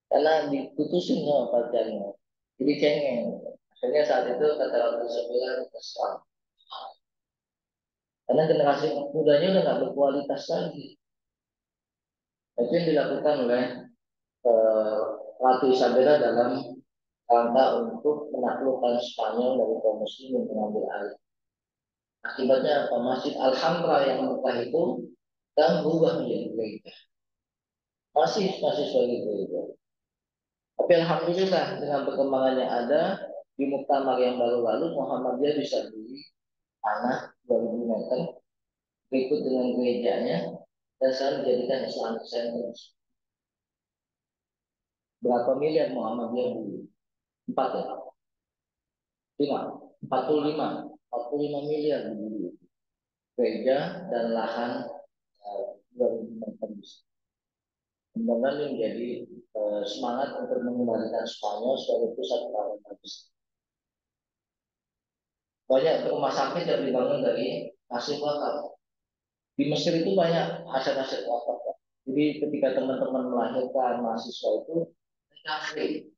karena diputusin sama pacarnya, jadi cengeng. Akhirnya saat itu kata orang sebelah kesal, karena generasi mudanya udah nggak berkualitas lagi. Itu yang dilakukan oleh eh, Ratu Isabella dalam rangka untuk menaklukkan Spanyol dari kaum muslimin mengambil alih. Akibatnya apa? Masjid Alhambra yang Mekah itu dan berubah menjadi gereja. Masih sebagai gereja. Tapi alhamdulillah dengan perkembangan yang ada di muktamar yang baru lalu Muhammadiyah bisa beli tanah 2000 meter berikut dengan gerejanya dan sekarang dijadikan Islamic Center. Berapa miliar Muhammadiyah beli? 4 ya? 5? 45? 45 miliar dibeli gereja dan lahan 2000 meter. Kemudian menjadi semangat untuk mengembalikan Spanyol sebagai pusat pelayanan Islam. Banyak rumah sakit yang dibangun dari hasil wakaf. Di Mesir itu banyak aset-aset wakaf. Jadi ketika teman-teman melahirkan mahasiswa itu mereka free,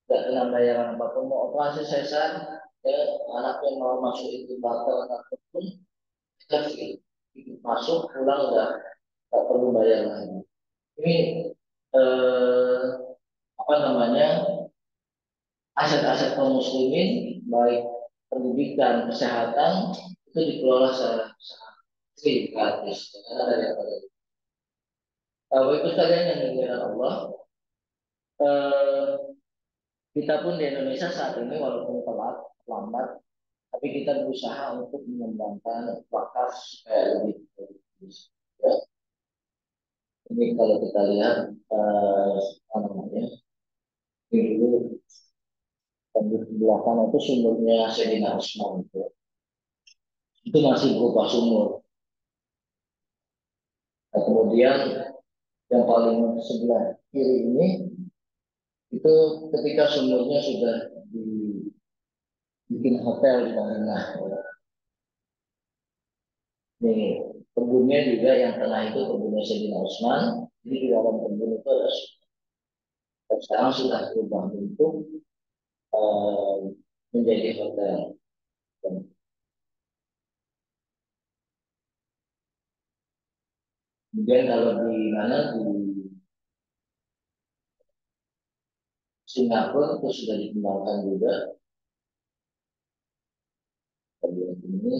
tidak kena bayaran apapun. Mau operasi sesar, ya, anak yang mau masuk itu bakal apapun, kita free. Masuk pulang udah tak perlu bayar lagi. Ini eh, apa namanya, aset-aset kaum muslimin baik pendidikan kesehatan itu dikelola secara free gratis karena dari apa dari itu sekalian yang dimuliakan Allah. eh, kita pun di Indonesia saat ini walaupun telat lambat tapi kita berusaha untuk mengembangkan wakaf supaya lebih bagus. Ya, ini kalau kita lihat apa namanya, ini dulu di belakang itu sumurnya Sayyidina Utsman itu masih berupa sumur. Nah, kemudian yang paling sebelah kiri ini itu ketika sumurnya sudah dibikin hotel di Madinah. Nih, kebunnya juga yang tengah itu kebunnya Sayyidina Utsman. Jadi di dalam kebun itu ada sekarang sudah berubah bentuk eh, menjadi hotel. Dan kemudian kalau di mana di Singapura itu sudah dikembangkan juga kebun ini.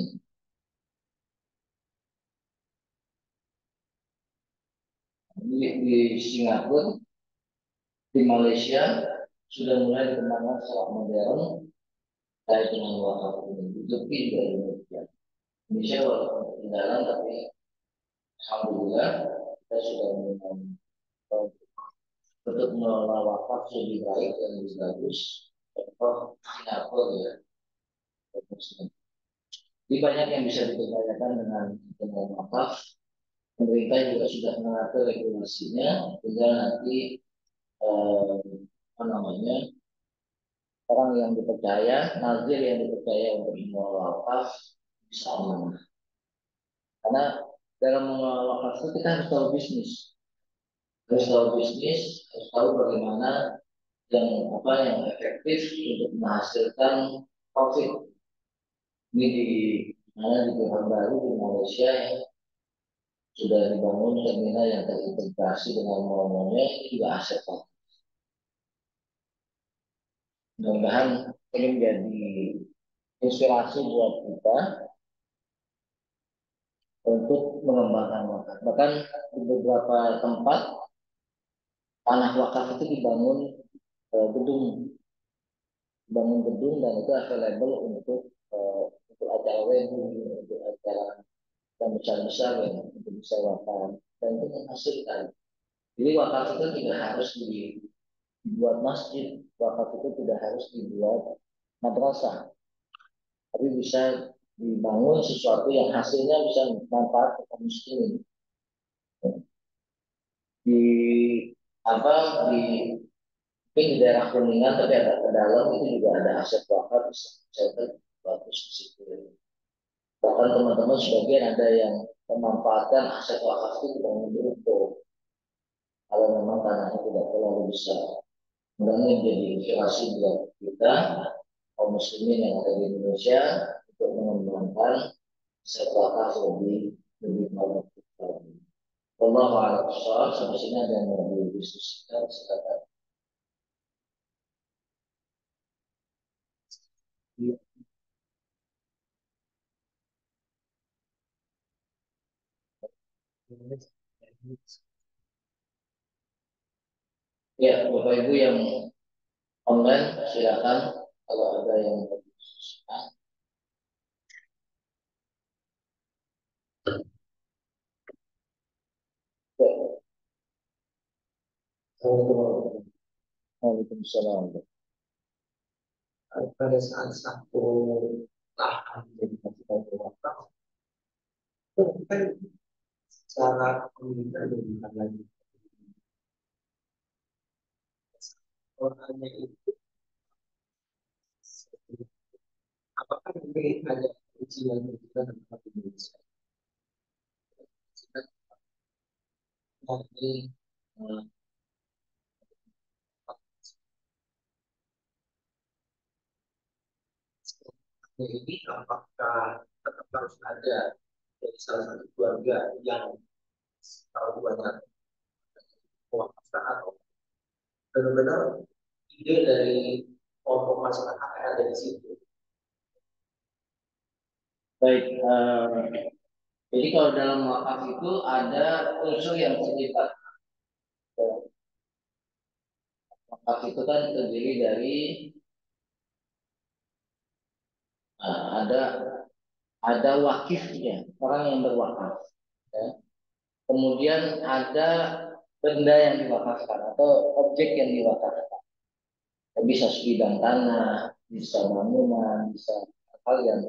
Di Singapura, di Malaysia sudah mulai dikembangkan secara modern terkait dengan wakaf ini. Di Turki juga demikian. Indonesia walaupun ketinggalan tapi alhamdulillah kita sudah mulai untuk mengelola wakaf lebih baik dan lebih bagus. Contoh Singapura ya. Jadi banyak yang bisa dikerjakan dengan wakaf. Pemerintah juga sudah mengatur regulasinya sehingga nanti eh, apa namanya, orang yang dipercaya, nazir yang dipercaya untuk mengelola wakaf bisa aman. Karena dalam mengelola wakaf itu kita harus tahu bisnis, harus tahu bagaimana yang apa yang efektif untuk menghasilkan profit. Ini di mana di Pekanbaru di Malaysia yang sudah dibangun terminal yang terintegrasi dengan mall-mallnya ini juga aset Pak. Mudah-mudahan ini menjadi inspirasi buat kita untuk mengembangkan wakaf. Bahkan di beberapa tempat tanah wakaf itu dibangun gedung, bangun gedung dan itu available untuk acara wedding, untuk acara yang besar-besar ya, untuk bisa wakaf dan itu menghasilkan. Jadi wakaf itu tidak harus dibuat masjid, wakaf itu tidak harus dibuat madrasah, tapi bisa dibangun sesuatu yang hasilnya bisa manfaat ke kaum muslimin. Di apa di mungkin di daerah Kuningan tapi agak ke dalam itu juga ada aset wakaf bisa bagus di situ. Bahkan teman-teman sebagian ada yang memanfaatkan aset wakaf itu tidak untuk kalau memang tanahnya tidak terlalu besar. Mudah menjadi inspirasi buat kita kaum muslimin yang ada di Indonesia untuk mengembangkan aset wakaf lebih banyak. Allah a'lam bishawab. Sampai sini ada yang mau didiskusikan, silakan. Ya, Bapak Ibu yang online silakan kalau ada yang mau didiskusikan. Ya. Waalaikumsalam. Pada saat satu lahan jadi kita wakaf, itu kan secara pemerintah bukan lagi orangnya itu, apakah mungkin ada ujian-ujian tentang Indonesia? Jadi, ini apakah tetap harus ada dari salah satu keluarga yang tahu banyak wakaf atau benar-benar ide dari kelompok masyarakat yang ada di situ? Baik, jadi kalau dalam wakaf itu ada unsur yang terlibat. Wakaf itu kan terdiri dari ada wakifnya, orang yang berwakaf. Ya. Kemudian ada benda yang diwakafkan atau objek yang diwakafkan. Bisa sebidang tanah, bisa bangunan, bisa hal yang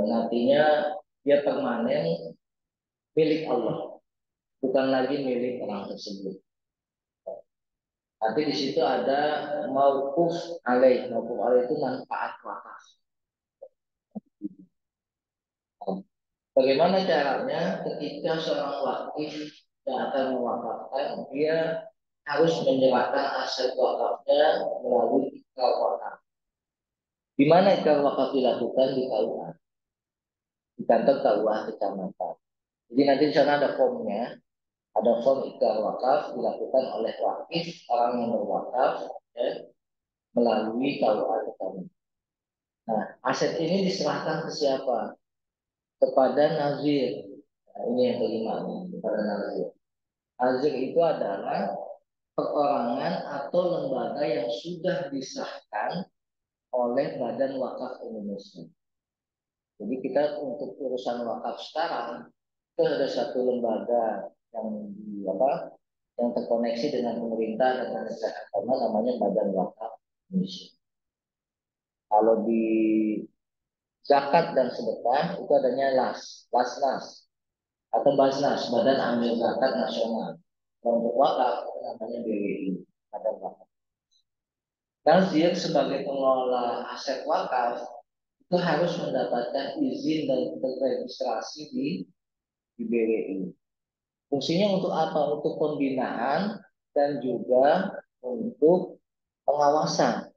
nantinya dia permanen milik Allah, bukan lagi milik orang tersebut. Nanti di situ ada mauquf alaih itu manfaat wakaf. Bagaimana caranya ketika seorang wakif yang akan mewakafkan, dia harus menyerahkan aset wakafnya melalui ikrar wakaf. Di mana ikrar wakaf dilakukan? Di KUA, di kantor KUA kecamatan. Jadi nanti di sana ada formnya, ada form ikrar wakaf dilakukan oleh wakif, orang yang berwakaf, ya, melalui KUA kecamatan. Nah, aset ini diserahkan ke siapa? Kepada nazir. Nah, ini yang kelima, kepada nazir. Nazir itu adalah perorangan atau lembaga yang sudah disahkan oleh Badan Wakaf Indonesia. Jadi kita untuk urusan wakaf sekarang itu ada satu lembaga yang yang terkoneksi dengan pemerintah dan negara agama, namanya Badan Wakaf Indonesia. Kalau di zakat dan sedekah itu adanya Lasnas atau Basnas, Badan Amil Zakat Nasional. Kalau untuk wakaf itu namanya BWI, Badan Wakaf. Nazir sebagai pengelola aset wakaf itu harus mendapatkan izin dan terregistrasi di BWI. Fungsinya untuk apa? Untuk pembinaan dan juga untuk pengawasan.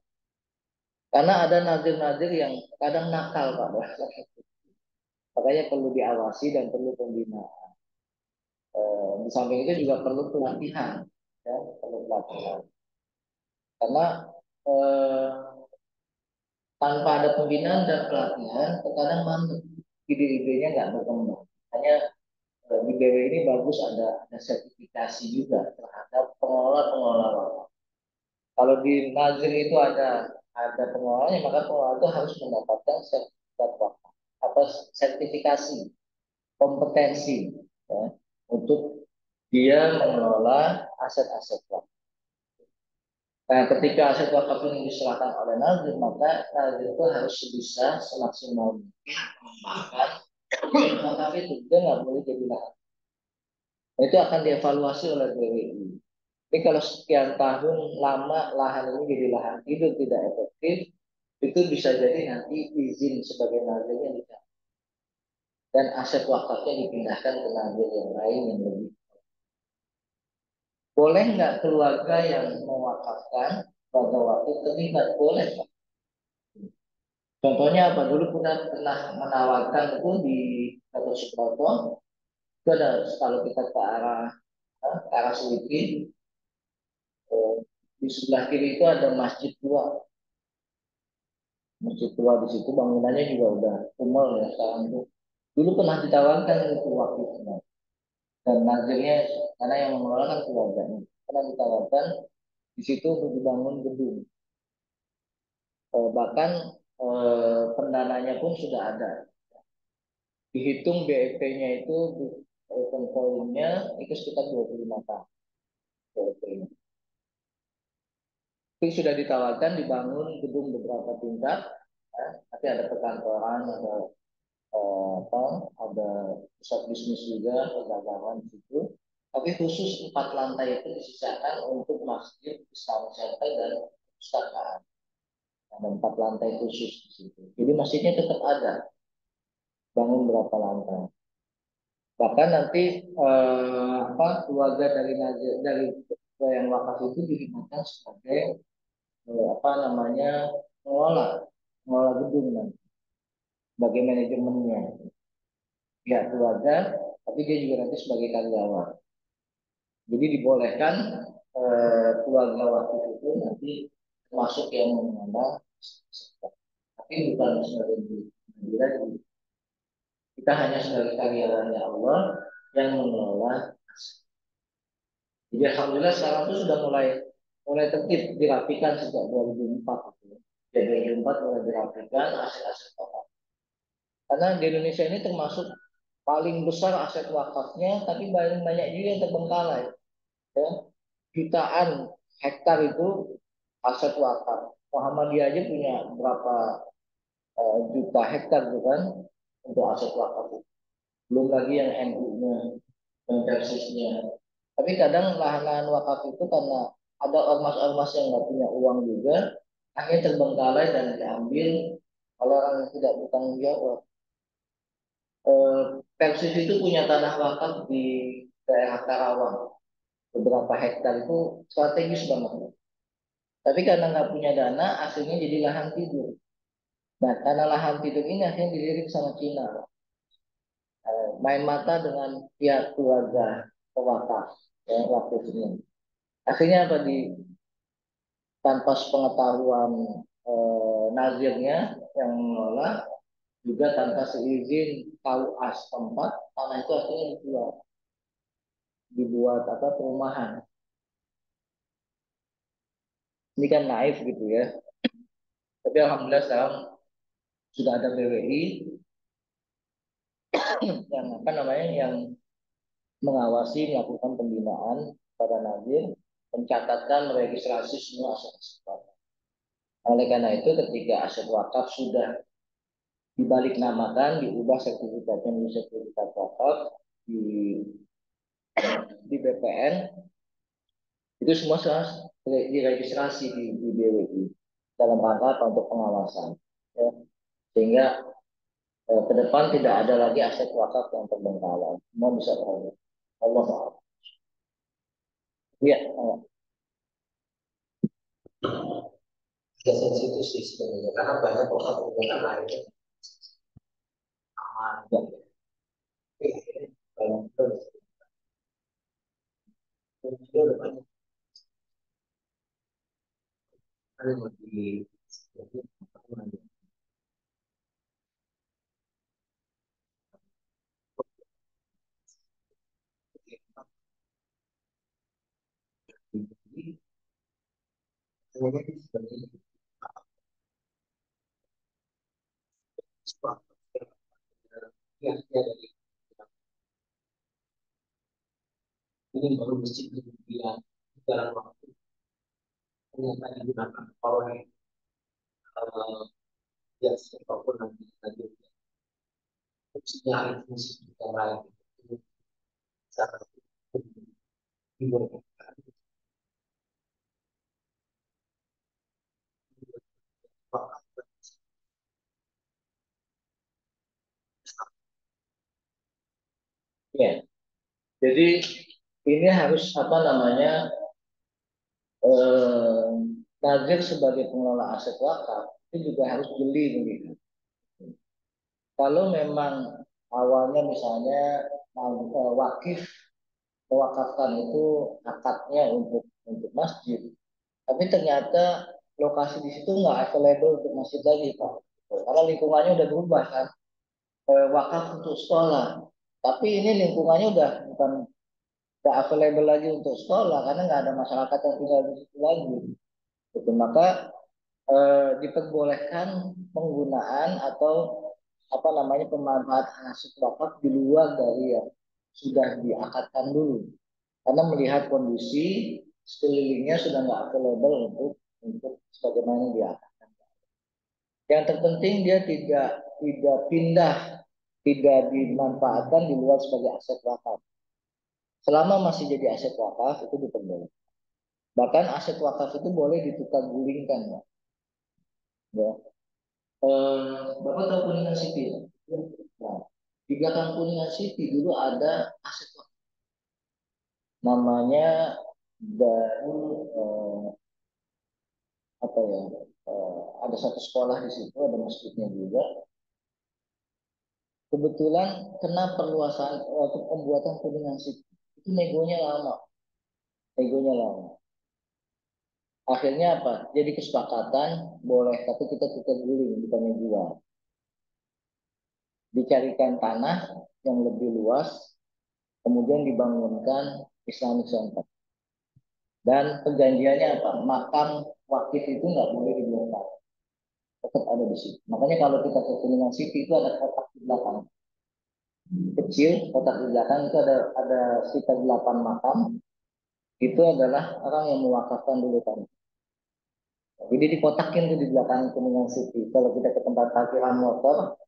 Karena ada nazir-nazir yang kadang nakal, Pak. Makanya perlu diawasi dan perlu pembinaan. Di samping itu juga perlu pelatihan, ya, perlu pelatihan. Karena eh, tanpa ada pembinaan dan pelatihan, terkadang mandek, ide-idenya nggak berkembang. Hanya di BW ini bagus ada sertifikasi juga terhadap pengelola-pengelola wakaf. Kalau di Nazir itu ada pengelolanya, maka pengelola itu harus mendapatkan sertifikat wakaf atau sertifikasi kompetensi, ya, untuk dia mengelola aset-aset wakaf. Nah, ketika aset wakaf ini diserahkan oleh Nazir, maka Nazir itu harus bisa semaksimal mungkin mengembangkan wakaf itu. Dia nggak boleh jadi lahan. Itu akan dievaluasi oleh BWI. Jadi kalau sekian tahun lama lahan ini jadi lahan hidup tidak efektif, itu bisa jadi nanti izin sebagai nazirnya dicabut. dan aset wakafnya dipindahkan ke nazir yang lain yang lebih. Boleh nggak keluarga yang mewakafkan pada waktu terlibat? Boleh. Contohnya apa? Dulu pernah menawarkan itu di Gatot Subroto. Itu ada kalau kita ke arah Selipi, di sebelah kiri itu ada masjid tua. Masjid tua di situ bangunannya juga udah umur ya sekarang itu. Dulu pernah ditawarkan itu waktu itu. Dan nazirnya karena yang mengelola kan keluarganya. Pernah ditawarkan di situ untuk dibangun gedung. Bahkan pendananya pun sudah ada. Dihitung BEP-nya itu poinnya itu sekitar 25 tahun. BEP-nya. Itu sudah ditawarkan dibangun gedung beberapa tingkat, ya. Nanti ada perkantoran, ada apa, ada pusat bisnis juga, perdagangan di situ. Tapi khusus 4 lantai itu disisakan untuk masjid, Islam Center dan perpustakaan. Ada 4 lantai khusus di situ. Jadi masjidnya tetap ada, bangun berapa lantai. Bahkan nanti apa, keluarga dari dari yang wakaf itu dilibatkan sebagai apa namanya, mengelola mengelola gedung nanti sebagai manajemennya pihak keluarga, tapi dia juga nanti sebagai karyawan. Jadi dibolehkan keluarga wakaf itu nanti masuk yang mengelola, tapi bukan sebagai mandiri. Kita hanya sebagai karyawannya Allah yang mengelola. Jadi alhamdulillah sekarang itu sudah mulai mulai tertib, dirapikan sejak 2004 itu. Jadi 2004 mulai dirapikan aset-aset wakaf. Karena di Indonesia ini termasuk paling besar aset wakafnya, tapi banyak banyak juga yang terbengkalai. Ya. Jutaan hektar itu aset wakaf. Muhammadiyah aja punya berapa juta hektar itu kan untuk aset wakaf. Belum lagi yang NU-nya, yang persisnya. Tapi kadang lahan-lahan wakaf itu karena ada ormas-ormas yang nggak punya uang juga, akhirnya terbengkalai dan diambil oleh orang yang tidak bertanggung jawab. Persis itu punya tanah wakaf di daerah Karawang, beberapa hektar itu strategis banget. Tapi karena nggak punya dana, akhirnya jadi lahan tidur. Nah, karena lahan tidur ini akhirnya dilirik sama Cina. Main mata dengan pihak keluarga pewakaf, ya, waktu ini. Akhirnya apa, di tanpa sepengetahuan nazirnya yang mengelola, juga tanpa seizin KUA setempat, tanah itu akhirnya dibuat apa, perumahan. Ini kan naif gitu ya. Tapi alhamdulillah sekarang sudah ada BWI yang apa namanya, yang mengawasi, melakukan pembinaan pada nazir, mencatatkan, meregistrasi semua aset-aset wakaf. Oleh karena itu ketika aset wakaf sudah dibalik namakan, diubah sertifikatnya menjadi sertifikat wakaf di BPN, itu semua diregistrasi di BWI dalam rangka untuk pengawasan, ya. Sehingga ke depan tidak ada lagi aset wakaf yang terbengkalai, semua bisa terhadap Allah. Ya, ya sensitif sih sebenarnya karena banyak wakaf yang lainnya aman, ya. Banyak di ini baru masjid kemudian dalam waktu ternyata digunakan oleh ya siapapun nanti tadi fungsinya alih fungsi yang lain itu sangat dibolehkan. Ya. Jadi ini harus apa namanya eh, Nazir sebagai pengelola aset wakaf itu juga harus jeli begitu. Kalau memang awalnya misalnya wakif mewakafkan itu akadnya untuk masjid, tapi ternyata lokasi di situ nggak available untuk masjid lagi Pak. Karena lingkungannya udah berubah kan, wakaf untuk sekolah. Tapi ini lingkungannya udah bukan nggak available lagi untuk sekolah karena nggak ada masyarakat yang tinggal di situ lagi. Gitu. Maka diperbolehkan penggunaan atau apa namanya pemanfaatan aset wakaf di luar dari yang sudah diakatkan dulu karena melihat kondisi sekelilingnya sudah nggak available untuk sebagaimana diakatkan. Yang terpenting dia tidak pindah, tidak dimanfaatkan di luar sebagai aset wakaf. Selama masih jadi aset wakaf itu diperbolehkan. Bahkan aset wakaf itu boleh ditukar gulingkan, ya. Ya. Bapak tahu Kuningan City ya? Nah, di belakang Kuningan City dulu ada aset wakaf. Namanya dari apa ya? Ada satu sekolah di situ, ada masjidnya juga. Kebetulan kena perluasan waktu pembuatan Kuningan City. Itu negonya lama, negonya lama. Akhirnya apa? Jadi kesepakatan boleh, tapi kita tukar guling bukannya jual. Dicarikan tanah yang lebih luas, kemudian dibangunkan Islamic Center. Dan perjanjiannya apa? Makam wakif itu nggak boleh dibongkar, tetap ada di situ. Makanya kalau kita ke Kuningan City itu ada kotak di belakang, kecil kotak di belakang itu ada sekitar 8 makam. Itu adalah orang yang mewakafkan dulu kan. Jadi dikotakin tuh di belakang Kuningan City. Kalau kita ke tempat parkiran motor,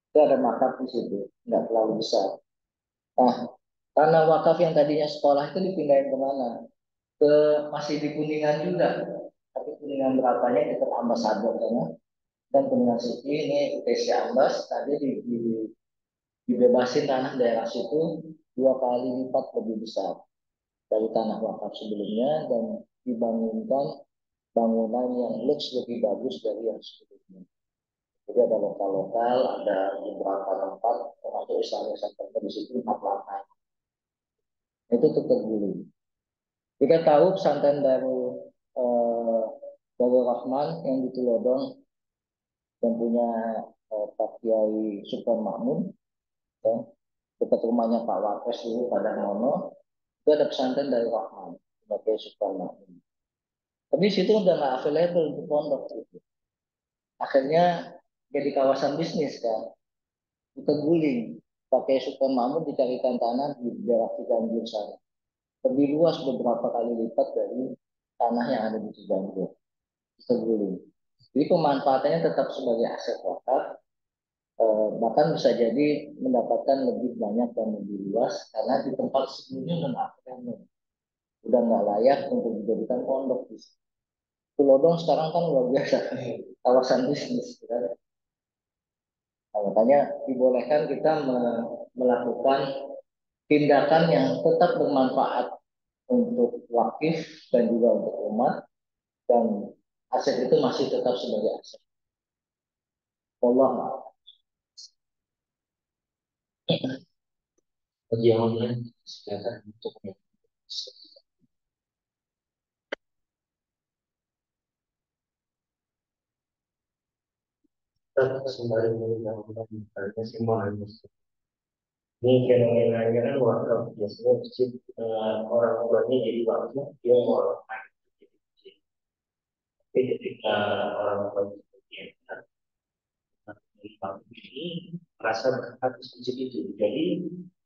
itu ada makam di situ, nggak terlalu besar. Nah, karena wakaf yang tadinya sekolah itu dipindahin kemana? Ke masih di Kuningan juga, tapi Kuningan berapanya dekat ambasador sana. Dan Kuningan City ini UTC Ambas tadi dibebasin tanah daerah situ 2 kali lipat lebih besar dari tanah wakaf sebelumnya dan dibangunkan bangunan yang looks lebih bagus dari yang sebelumnya. Jadi ada lokal-lokal, ada beberapa tempat termasuk Islamic Center di situ 4 lantai. Itu tutup dulu. Kita tahu pesantren eh, Darul Rahman yang di Tulodong yang punya Pak Kiai Sultan Makmun, ya, dekat rumahnya Pak Wapres dulu pada Mono, itu ada pesantren Darul Rahman, Pak Kiai Sultan Makmun. Tapi situ udah nggak available untuk pondok gitu. Akhirnya jadi kawasan bisnis kan, kita guling. Pakai Sultan Mahmud dicarikan tanah di daerah Ciganjur sana. Lebih luas beberapa kali lipat dari tanah yang ada di Ciganjur. Kita guling. Jadi pemanfaatannya tetap sebagai aset wakaf, bahkan bisa jadi mendapatkan lebih banyak dan lebih luas karena di tempat sebelumnya udah nggak layak untuk dijadikan pondok. Tulodong sekarang kan luar biasa kawasan bisnis, kan? Nah, makanya dibolehkan kita melakukan tindakan yang tetap bermanfaat untuk wakif dan juga untuk umat dan aset itu masih tetap sebagai aset. Allah perjuangan sekarang untuk sembari menggunakan semua ini fenomenanya kan wakaf biasanya masjid orang tuanya jadi wakaf dia mau tapi ketika orang tua sebagian dari wakaf ini merasa berhak di masjid itu jadi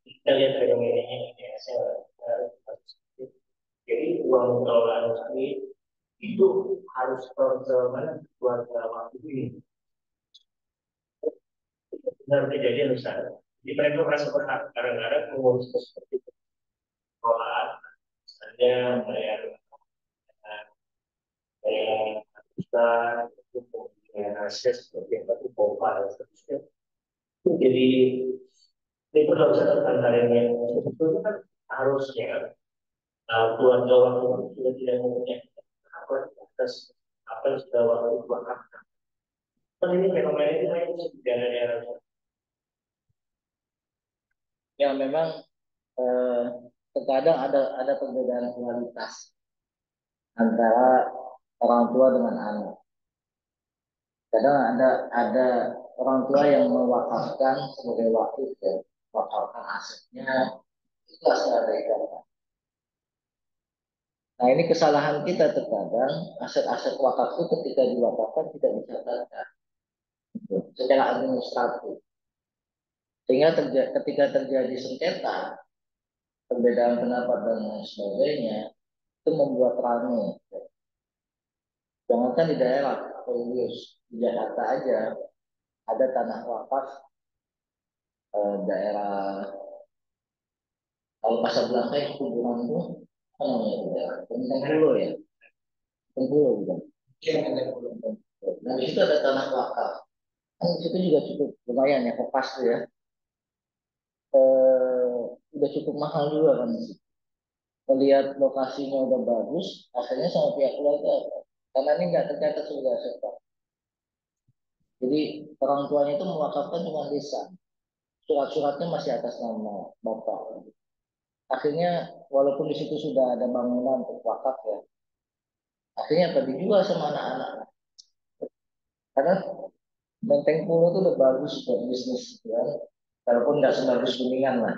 kita lihat fenomenanya ini jadi uang pengelolaan masjid itu harus ke mana keluarga wakaf ini benar kejadian besar. Jadi mereka merasa berhak kadang-kadang mengurus seperti itu. Pengelolaan misalnya bayar bayar besar untuk pembelian aset seperti yang tadi pompa dan seterusnya. Itu jadi Itu nggak usah tentang yang itu kan harusnya keluarga waktu itu sudah tidak mempunyai apa atas apa yang sudah waktu itu bahkan. Kan ini fenomena itu hanya bisa di daerah-daerah. Ya memang eh, terkadang ada perbedaan kualitas antara orang tua dengan anak. Kadang ada orang tua yang mewakafkan sebagai wakil ya, mewakafkan asetnya ikhlas mengabaikan. Nah ini kesalahan kita terkadang aset-aset wakaf itu ketika diwakafkan tidak dicatatkan secara administratif. Sehingga ketika terjadi sengketa, perbedaan pendapat dan lain sebagainya, itu membuat ramai. Jangankan di daerah, Polius, di Jakarta aja ada tanah wakaf daerah kalau Casablanca itu kuburan itu apa namanya itu daerah Bengkulu ya, Bengkulu bukan? Iya, Bengkulu. Nah di situ ada tanah wakaf. Kan di situ juga cukup lumayan ya, kopas tuh ya. Udah cukup mahal juga kan di situ. Melihat lokasinya udah bagus, akhirnya sama pihak keluarga. Karena ini nggak tercatat sebagai aset. Jadi orang tuanya itu mewakafkan cuma desa. Surat-suratnya masih atas nama bapak. Akhirnya walaupun di situ sudah ada bangunan untuk wakaf ya, akhirnya tadi dijual sama anak-anak. Karena Menteng Pulo itu udah bagus buat bisnis ya. Walaupun nggak sebagus Kuningan lah.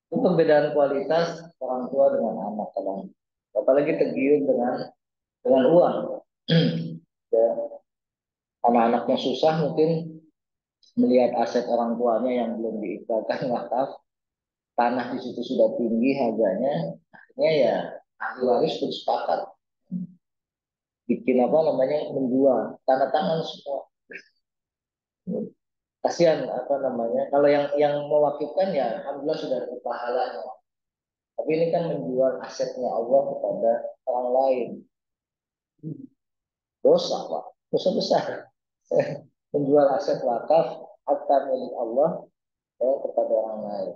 Itu perbedaan kualitas orang tua dengan anak kadang. Apalagi tergiur dengan uang. Ya, anak-anaknya susah mungkin melihat aset orang tuanya yang belum diikrarkan wakaf, tanah di situ sudah tinggi harganya, akhirnya ya ahli waris bersepakat bikin apa namanya menjual tanda tangan semua. Kasihan apa namanya kalau yang mewakilkan ya alhamdulillah sudah ada pahalanya. Tapi ini kan menjual asetnya Allah kepada orang lain. Dosa Pak, dosa besar. Menjual aset wakaf harta milik Allah ya, kepada orang lain.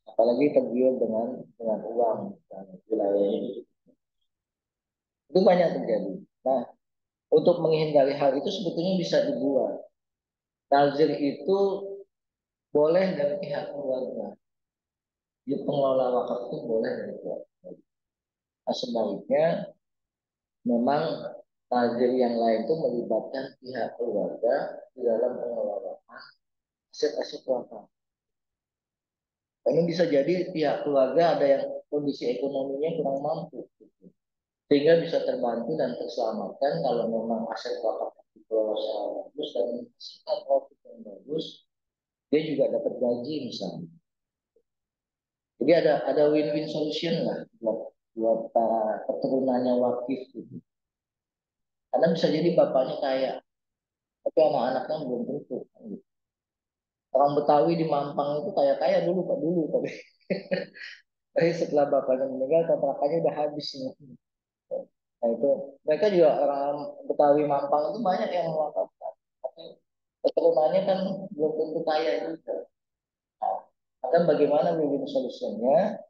Apalagi tergiur dengan uang dan wilayah ini. Itu banyak terjadi. Nah, untuk menghindari hal itu sebetulnya bisa dibuat. Nazir itu boleh dari pihak keluarga. Di pengelola wakaf itu boleh dari pihak keluarga. Nah, sebaliknya memang nazir yang lain itu melibatkan pihak keluarga di dalam pengelolaan aset-aset wakaf. Ini bisa jadi pihak keluarga ada yang kondisi ekonominya kurang mampu. Sehingga bisa terbantu dan terselamatkan kalau memang aset wakaf dikelola secara bagus dan menghasilkan profit yang bagus, dia juga dapat gaji misalnya. Jadi ada win-win solution lah buat para keturunannya wakif gitu. Karena bisa jadi bapaknya kaya, tapi anak-anaknya belum tentu. Orang Betawi di Mampang itu kaya-kaya dulu Pak dulu, tapi setelah bapaknya meninggal kontrakannya udah habis nih. Nah itu mereka juga orang Betawi Mampang itu banyak yang mewakafkan. Tapi keturunannya kan belum tentu kaya juga. Nah, akan bagaimana win-win solutionnya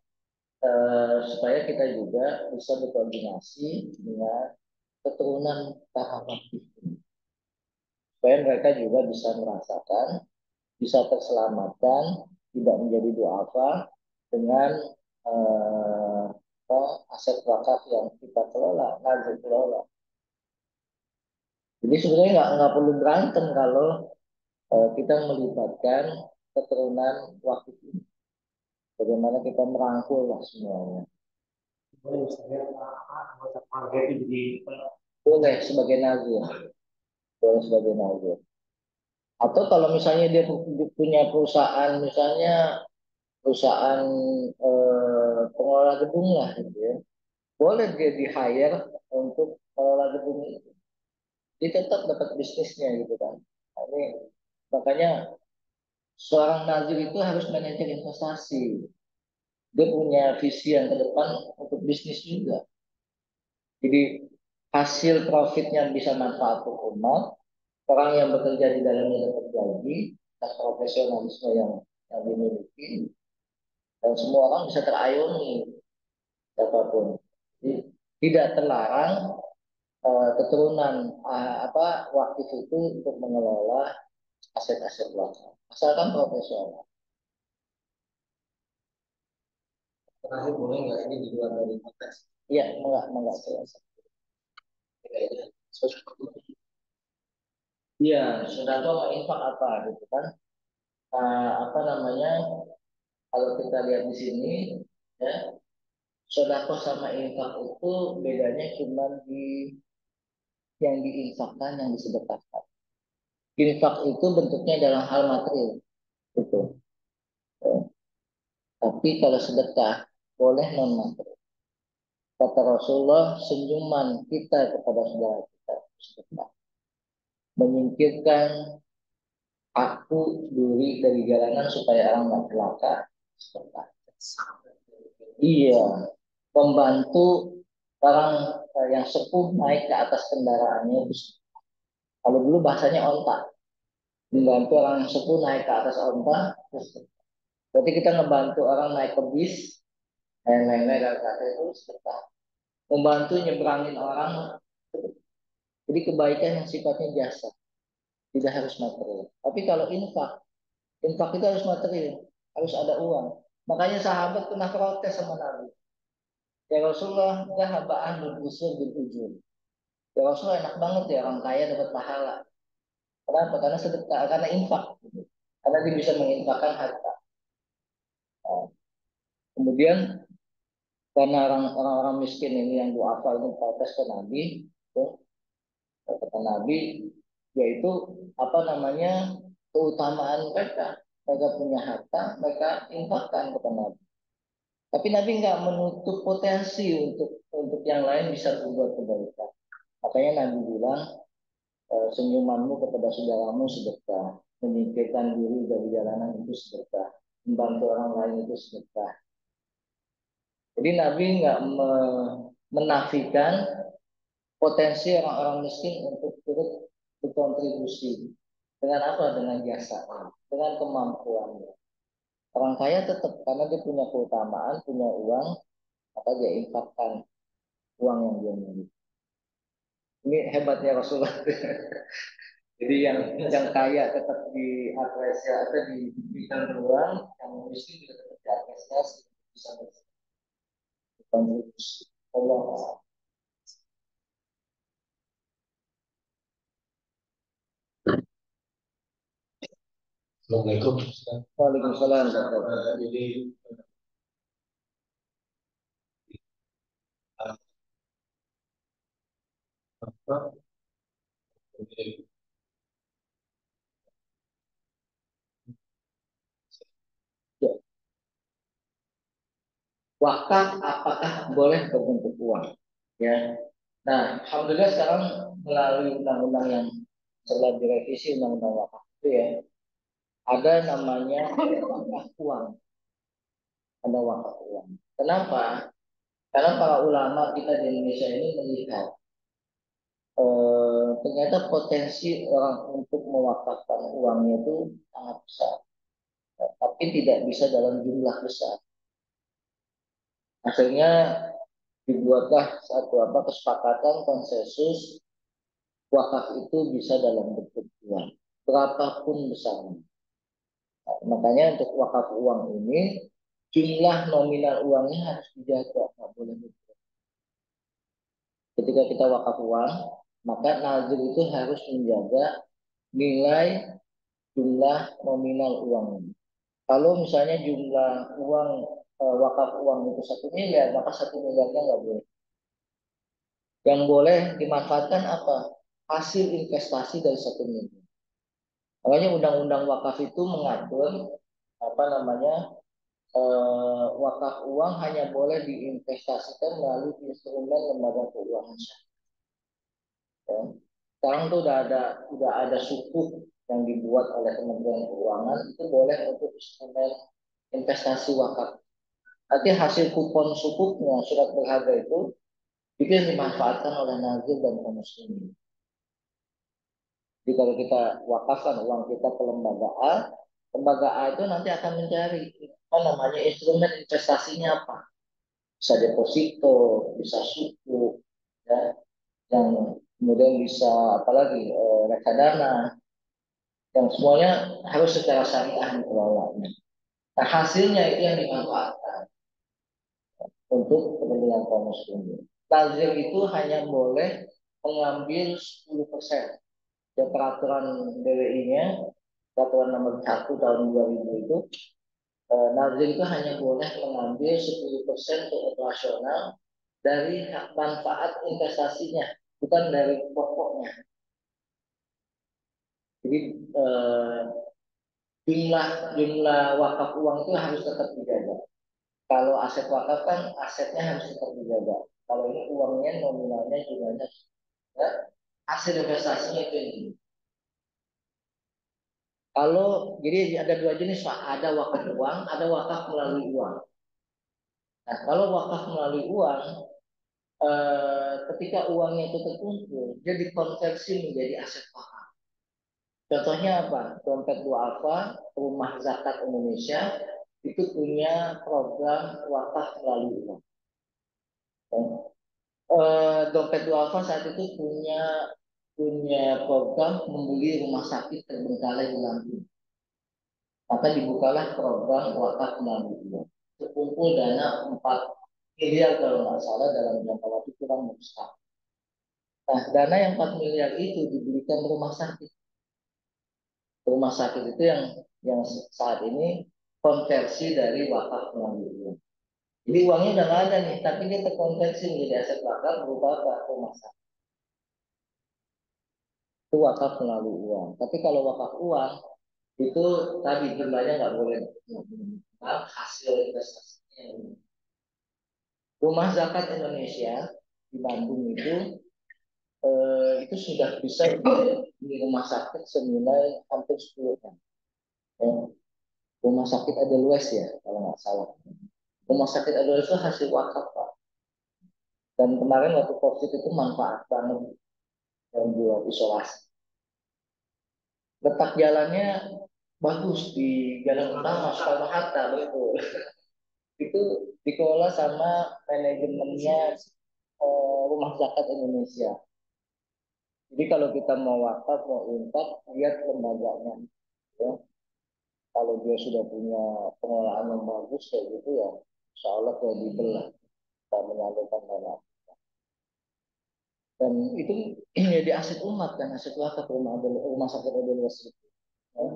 supaya kita juga bisa berkoordinasi dengan keturunan para wakil supaya mereka juga bisa merasakan, bisa terselamatkan, tidak menjadi duafa dengan eh, aset wakaf yang kita kelola, nazar kelola. Jadi sebenarnya nggak perlu berantem kalau kita melibatkan keturunan wakil ini. Bagaimana kita merangkul lah semuanya. Misalnya anggota keluarga itu jadi Boleh sebagai nazir, boleh sebagai nazir. Atau kalau misalnya dia punya perusahaan, misalnya perusahaan pengelola gedung lah gitu ya. Boleh dia di hire untuk pengelola gedung itu. Dia tetap dapat bisnisnya gitu kan. Nah, ini makanya seorang nazir itu harus manajer investasi. Dia punya visi yang ke depan untuk bisnis juga. Jadi hasil profitnya bisa manfaat untuk umat, orang yang bekerja di dalamnya dapat gaji, kualitas profesionalisme yang dimiliki, dan semua orang bisa terayuni siapapun. Jadi, tidak terlarang keturunan wakif itu untuk mengelola aset-aset wakaf, asalkan profesional. Terakhir boleh nggak ini di luar dari konteks? Iya, enggak selesai. Iya, sedekah sama infak apa gitu kan? Apa namanya? Kalau kita lihat di sini, ya, sedekah sama infak itu bedanya cuma di yang diinfakkan, yang disedekahkan. Infak itu bentuknya dalam hal material, gitu. Tapi kalau sedekah boleh non material. Kata Rasulullah, senyuman kita kepada saudara kita sedekah. Menyingkirkan aku duri dari jalanan supaya orang nggak celaka. Sedekah. Iya, membantu orang yang sepuh naik ke atas kendaraannya itu. Kalau dulu bahasanya onta, membantu orang yang sepuh naik ke atas onta. Berarti kita ngebantu orang naik ke bis, dan lain-lain dan kata itu sedekah. Membantu nyebrangin orang, jadi kebaikan yang sifatnya jasa, tidak harus material. Tapi kalau infak itu harus material, harus ada uang. Makanya sahabat pernah protes sama Nabi. Ya Rasulullah, zahaba ahlul usur bil ujur. Ya Rasulullah, enak banget ya orang kaya dapat pahala. Kenapa? Karena sedekah, karena infak. Karena dia bisa menginfakkan harta. Nah, kemudian karena orang-orang miskin ini yang duafa ini protes ke Nabi, ya, kata Nabi, yaitu apa namanya keutamaan mereka. Mereka punya harta, mereka infakkan kata Nabi. Tapi Nabi nggak menutup potensi untuk yang lain bisa berbuat kebaikan. Makanya Nabi bilang, senyumanmu kepada saudaramu sedekah, menyingkirkan diri dari jalanan itu sedekah, membantu orang lain itu sedekah. Jadi Nabi nggak menafikan potensi orang-orang miskin untuk turut berkontribusi. Dengan apa? Dengan jasa, dengan kemampuannya. Orang kaya tetap karena dia punya keutamaan, punya uang, maka dia infakkan uang yang dia miliki. Ini hebatnya Rasulullah. Jadi yang kaya tetap diapresiasi atau diberikan ruang, yang miskin juga tetap diapresiasi bisa berkontribusi. Allah. Assalamualaikum. Waalaikumsalam. Jadi apa? Wakaf apakah boleh berbentuk uang? Ya. Nah, alhamdulillah sekarang melalui undang-undang yang setelah direvisi undang-undang wakaf itu ya, ada namanya wakaf uang. Ada wakaf uang. Kenapa? Karena para ulama kita di Indonesia ini melihat ternyata potensi orang untuk mewakafkan uangnya itu sangat besar, tapi tidak bisa dalam jumlah besar. Akhirnya dibuatlah satu kesepakatan konsensus wakaf itu bisa dalam bentuk uang, berapapun besarnya. Nah, makanya untuk wakaf uang ini jumlah nominal uangnya harus dijaga, nggak boleh berkurang. Ketika kita wakaf uang, maka nazir itu harus menjaga nilai jumlah nominal uang. Kalau misalnya jumlah uang wakaf uang itu 1 miliar, maka 1 miliarnya nggak boleh. Yang boleh dimanfaatkan apa? Hasil investasi dari 1 miliar. Makanya undang-undang wakaf itu mengatur apa namanya wakaf uang hanya boleh diinvestasikan melalui instrumen lembaga keuangan syariah. Ya. Sekarang tuh udah ada sukuk yang dibuat oleh Kementerian Keuangan itu boleh untuk instrumen investasi wakaf. Nanti hasil kupon sukuknya surat berharga itu yang dimanfaatkan oleh nazir dan kaum muslimin. Jadi kalau kita wakafkan uang kita ke lembaga A, lembaga A itu nanti akan mencari apa namanya instrumen investasinya apa. Bisa deposito, bisa suku, ya, yang kemudian bisa apalagi reksadana, yang semuanya harus secara syariah dikelolanya. Nah hasilnya itu yang dimanfaatkan untuk kepentingan kaum muslimin. Nazir itu hanya boleh mengambil 10%. Dan peraturan DWI-nya, peraturan nomor 1 tahun 2000 itu, nazir itu hanya boleh mengambil 10% untuk operasional dari hak manfaat investasinya, bukan dari pokoknya. Jadi jumlah jumlah wakaf uang itu harus tetap dijaga. Kalau aset wakaf kan asetnya harus tetap dijaga. Kalau ini uangnya nominalnya jumlahnya ya, hasil investasinya itu yang ini. Kalau jadi ada dua jenis Pak, ada wakaf uang, ada wakaf melalui uang. Nah, kalau wakaf melalui uang, ketika uangnya itu terkumpul, dia dikonversi menjadi aset wakaf. Contohnya apa? Dompet duafa, Rumah Zakat Indonesia itu punya program wakaf melalui uang. Dompet duafa saat itu punya program membeli rumah sakit terbengkalai di Lampung. Maka dibukalah program wakaf melalui uang. Terkumpul dana 4 miliar kalau nggak salah dalam jangka waktu kurang lebih setahun. Nah, dana yang 4 miliar itu diberikan rumah sakit. Rumah sakit itu yang saat ini konversi dari wakaf melalui uang. Jadi uangnya udah nggak ada nih, tapi dia terkonversi menjadi aset wakaf berupa apa? Rumah sakit. Itu wakaf melalui uang. Tapi kalau wakaf uang itu tadi jumlahnya nggak boleh hasil investasinya. Rumah Zakat Indonesia di Bandung itu sudah bisa di rumah sakit senilai hampir 10 kan. Ya. Rumah sakit Edelweiss ya kalau nggak salah. Rumah sakit Edelweiss itu hasil wakaf Pak. Dan kemarin waktu COVID itu manfaat banget yang buat isolasi. Letak jalannya bagus di Jalan Utama Soekarno Hatta betul. Itu dikelola sama manajemennya Rumah Zakat Indonesia. Jadi kalau kita mau wakaf, mau infak, lihat lembaganya. Ya. Kalau dia sudah punya pengelolaan yang bagus kayak gitu ya, insya Allah kredibel lah kita menyalurkan dana. Dan itu jadi aset umat dan aset wakaf rumah sakit Edelweiss itu. Ya.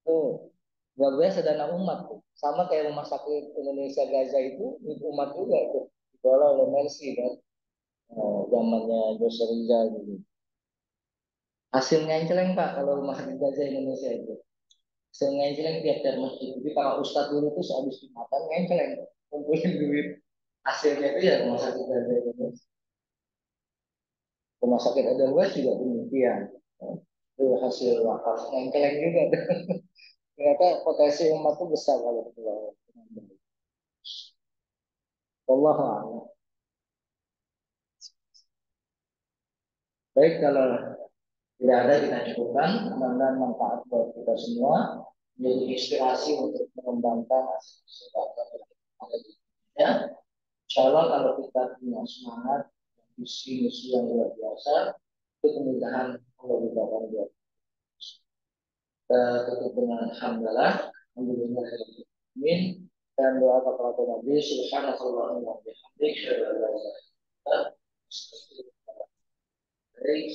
Tuh, luar biasa dana umat tuh. Sama kayak rumah sakit Indonesia Gaza itu umat juga tuh. Dikelola oleh Mercy kan. Zamannya Jose Rizal gitu. Hasilnya celeng Pak kalau rumah sakit Gaza Indonesia itu. Hasilnya celeng tiap-tiap masjid. Jadi para ustadz dulu tuh sehabis Jumatan ngenceleng kumpulin duit. Hasilnya itu ya rumah sakit Gaza Indonesia. Rumah sakit Edelweiss juga demikian. Itu hasil wakaf ngenceleng juga. Ternyata potensi umat itu besar kalau kita. Allah a'lam. Baik kalau tidak ada kita cukupkan, mudah-mudahan manfaat buat kita semua, menjadi inspirasi untuk mengembangkan aset-aset bangsa yang ada di dunia. Insya Allah kalau kita punya semangat, misi-misi yang luar biasa, itu kemudahan Allah berikan buat kita tutup dengan alhamdulillah, alhamdulillah, amin. Dan doa kepada Nabi Subhanallah wa bihamdihi, asyhadu an la ilaha illa anta, astaghfiruka wa atubu ilaik.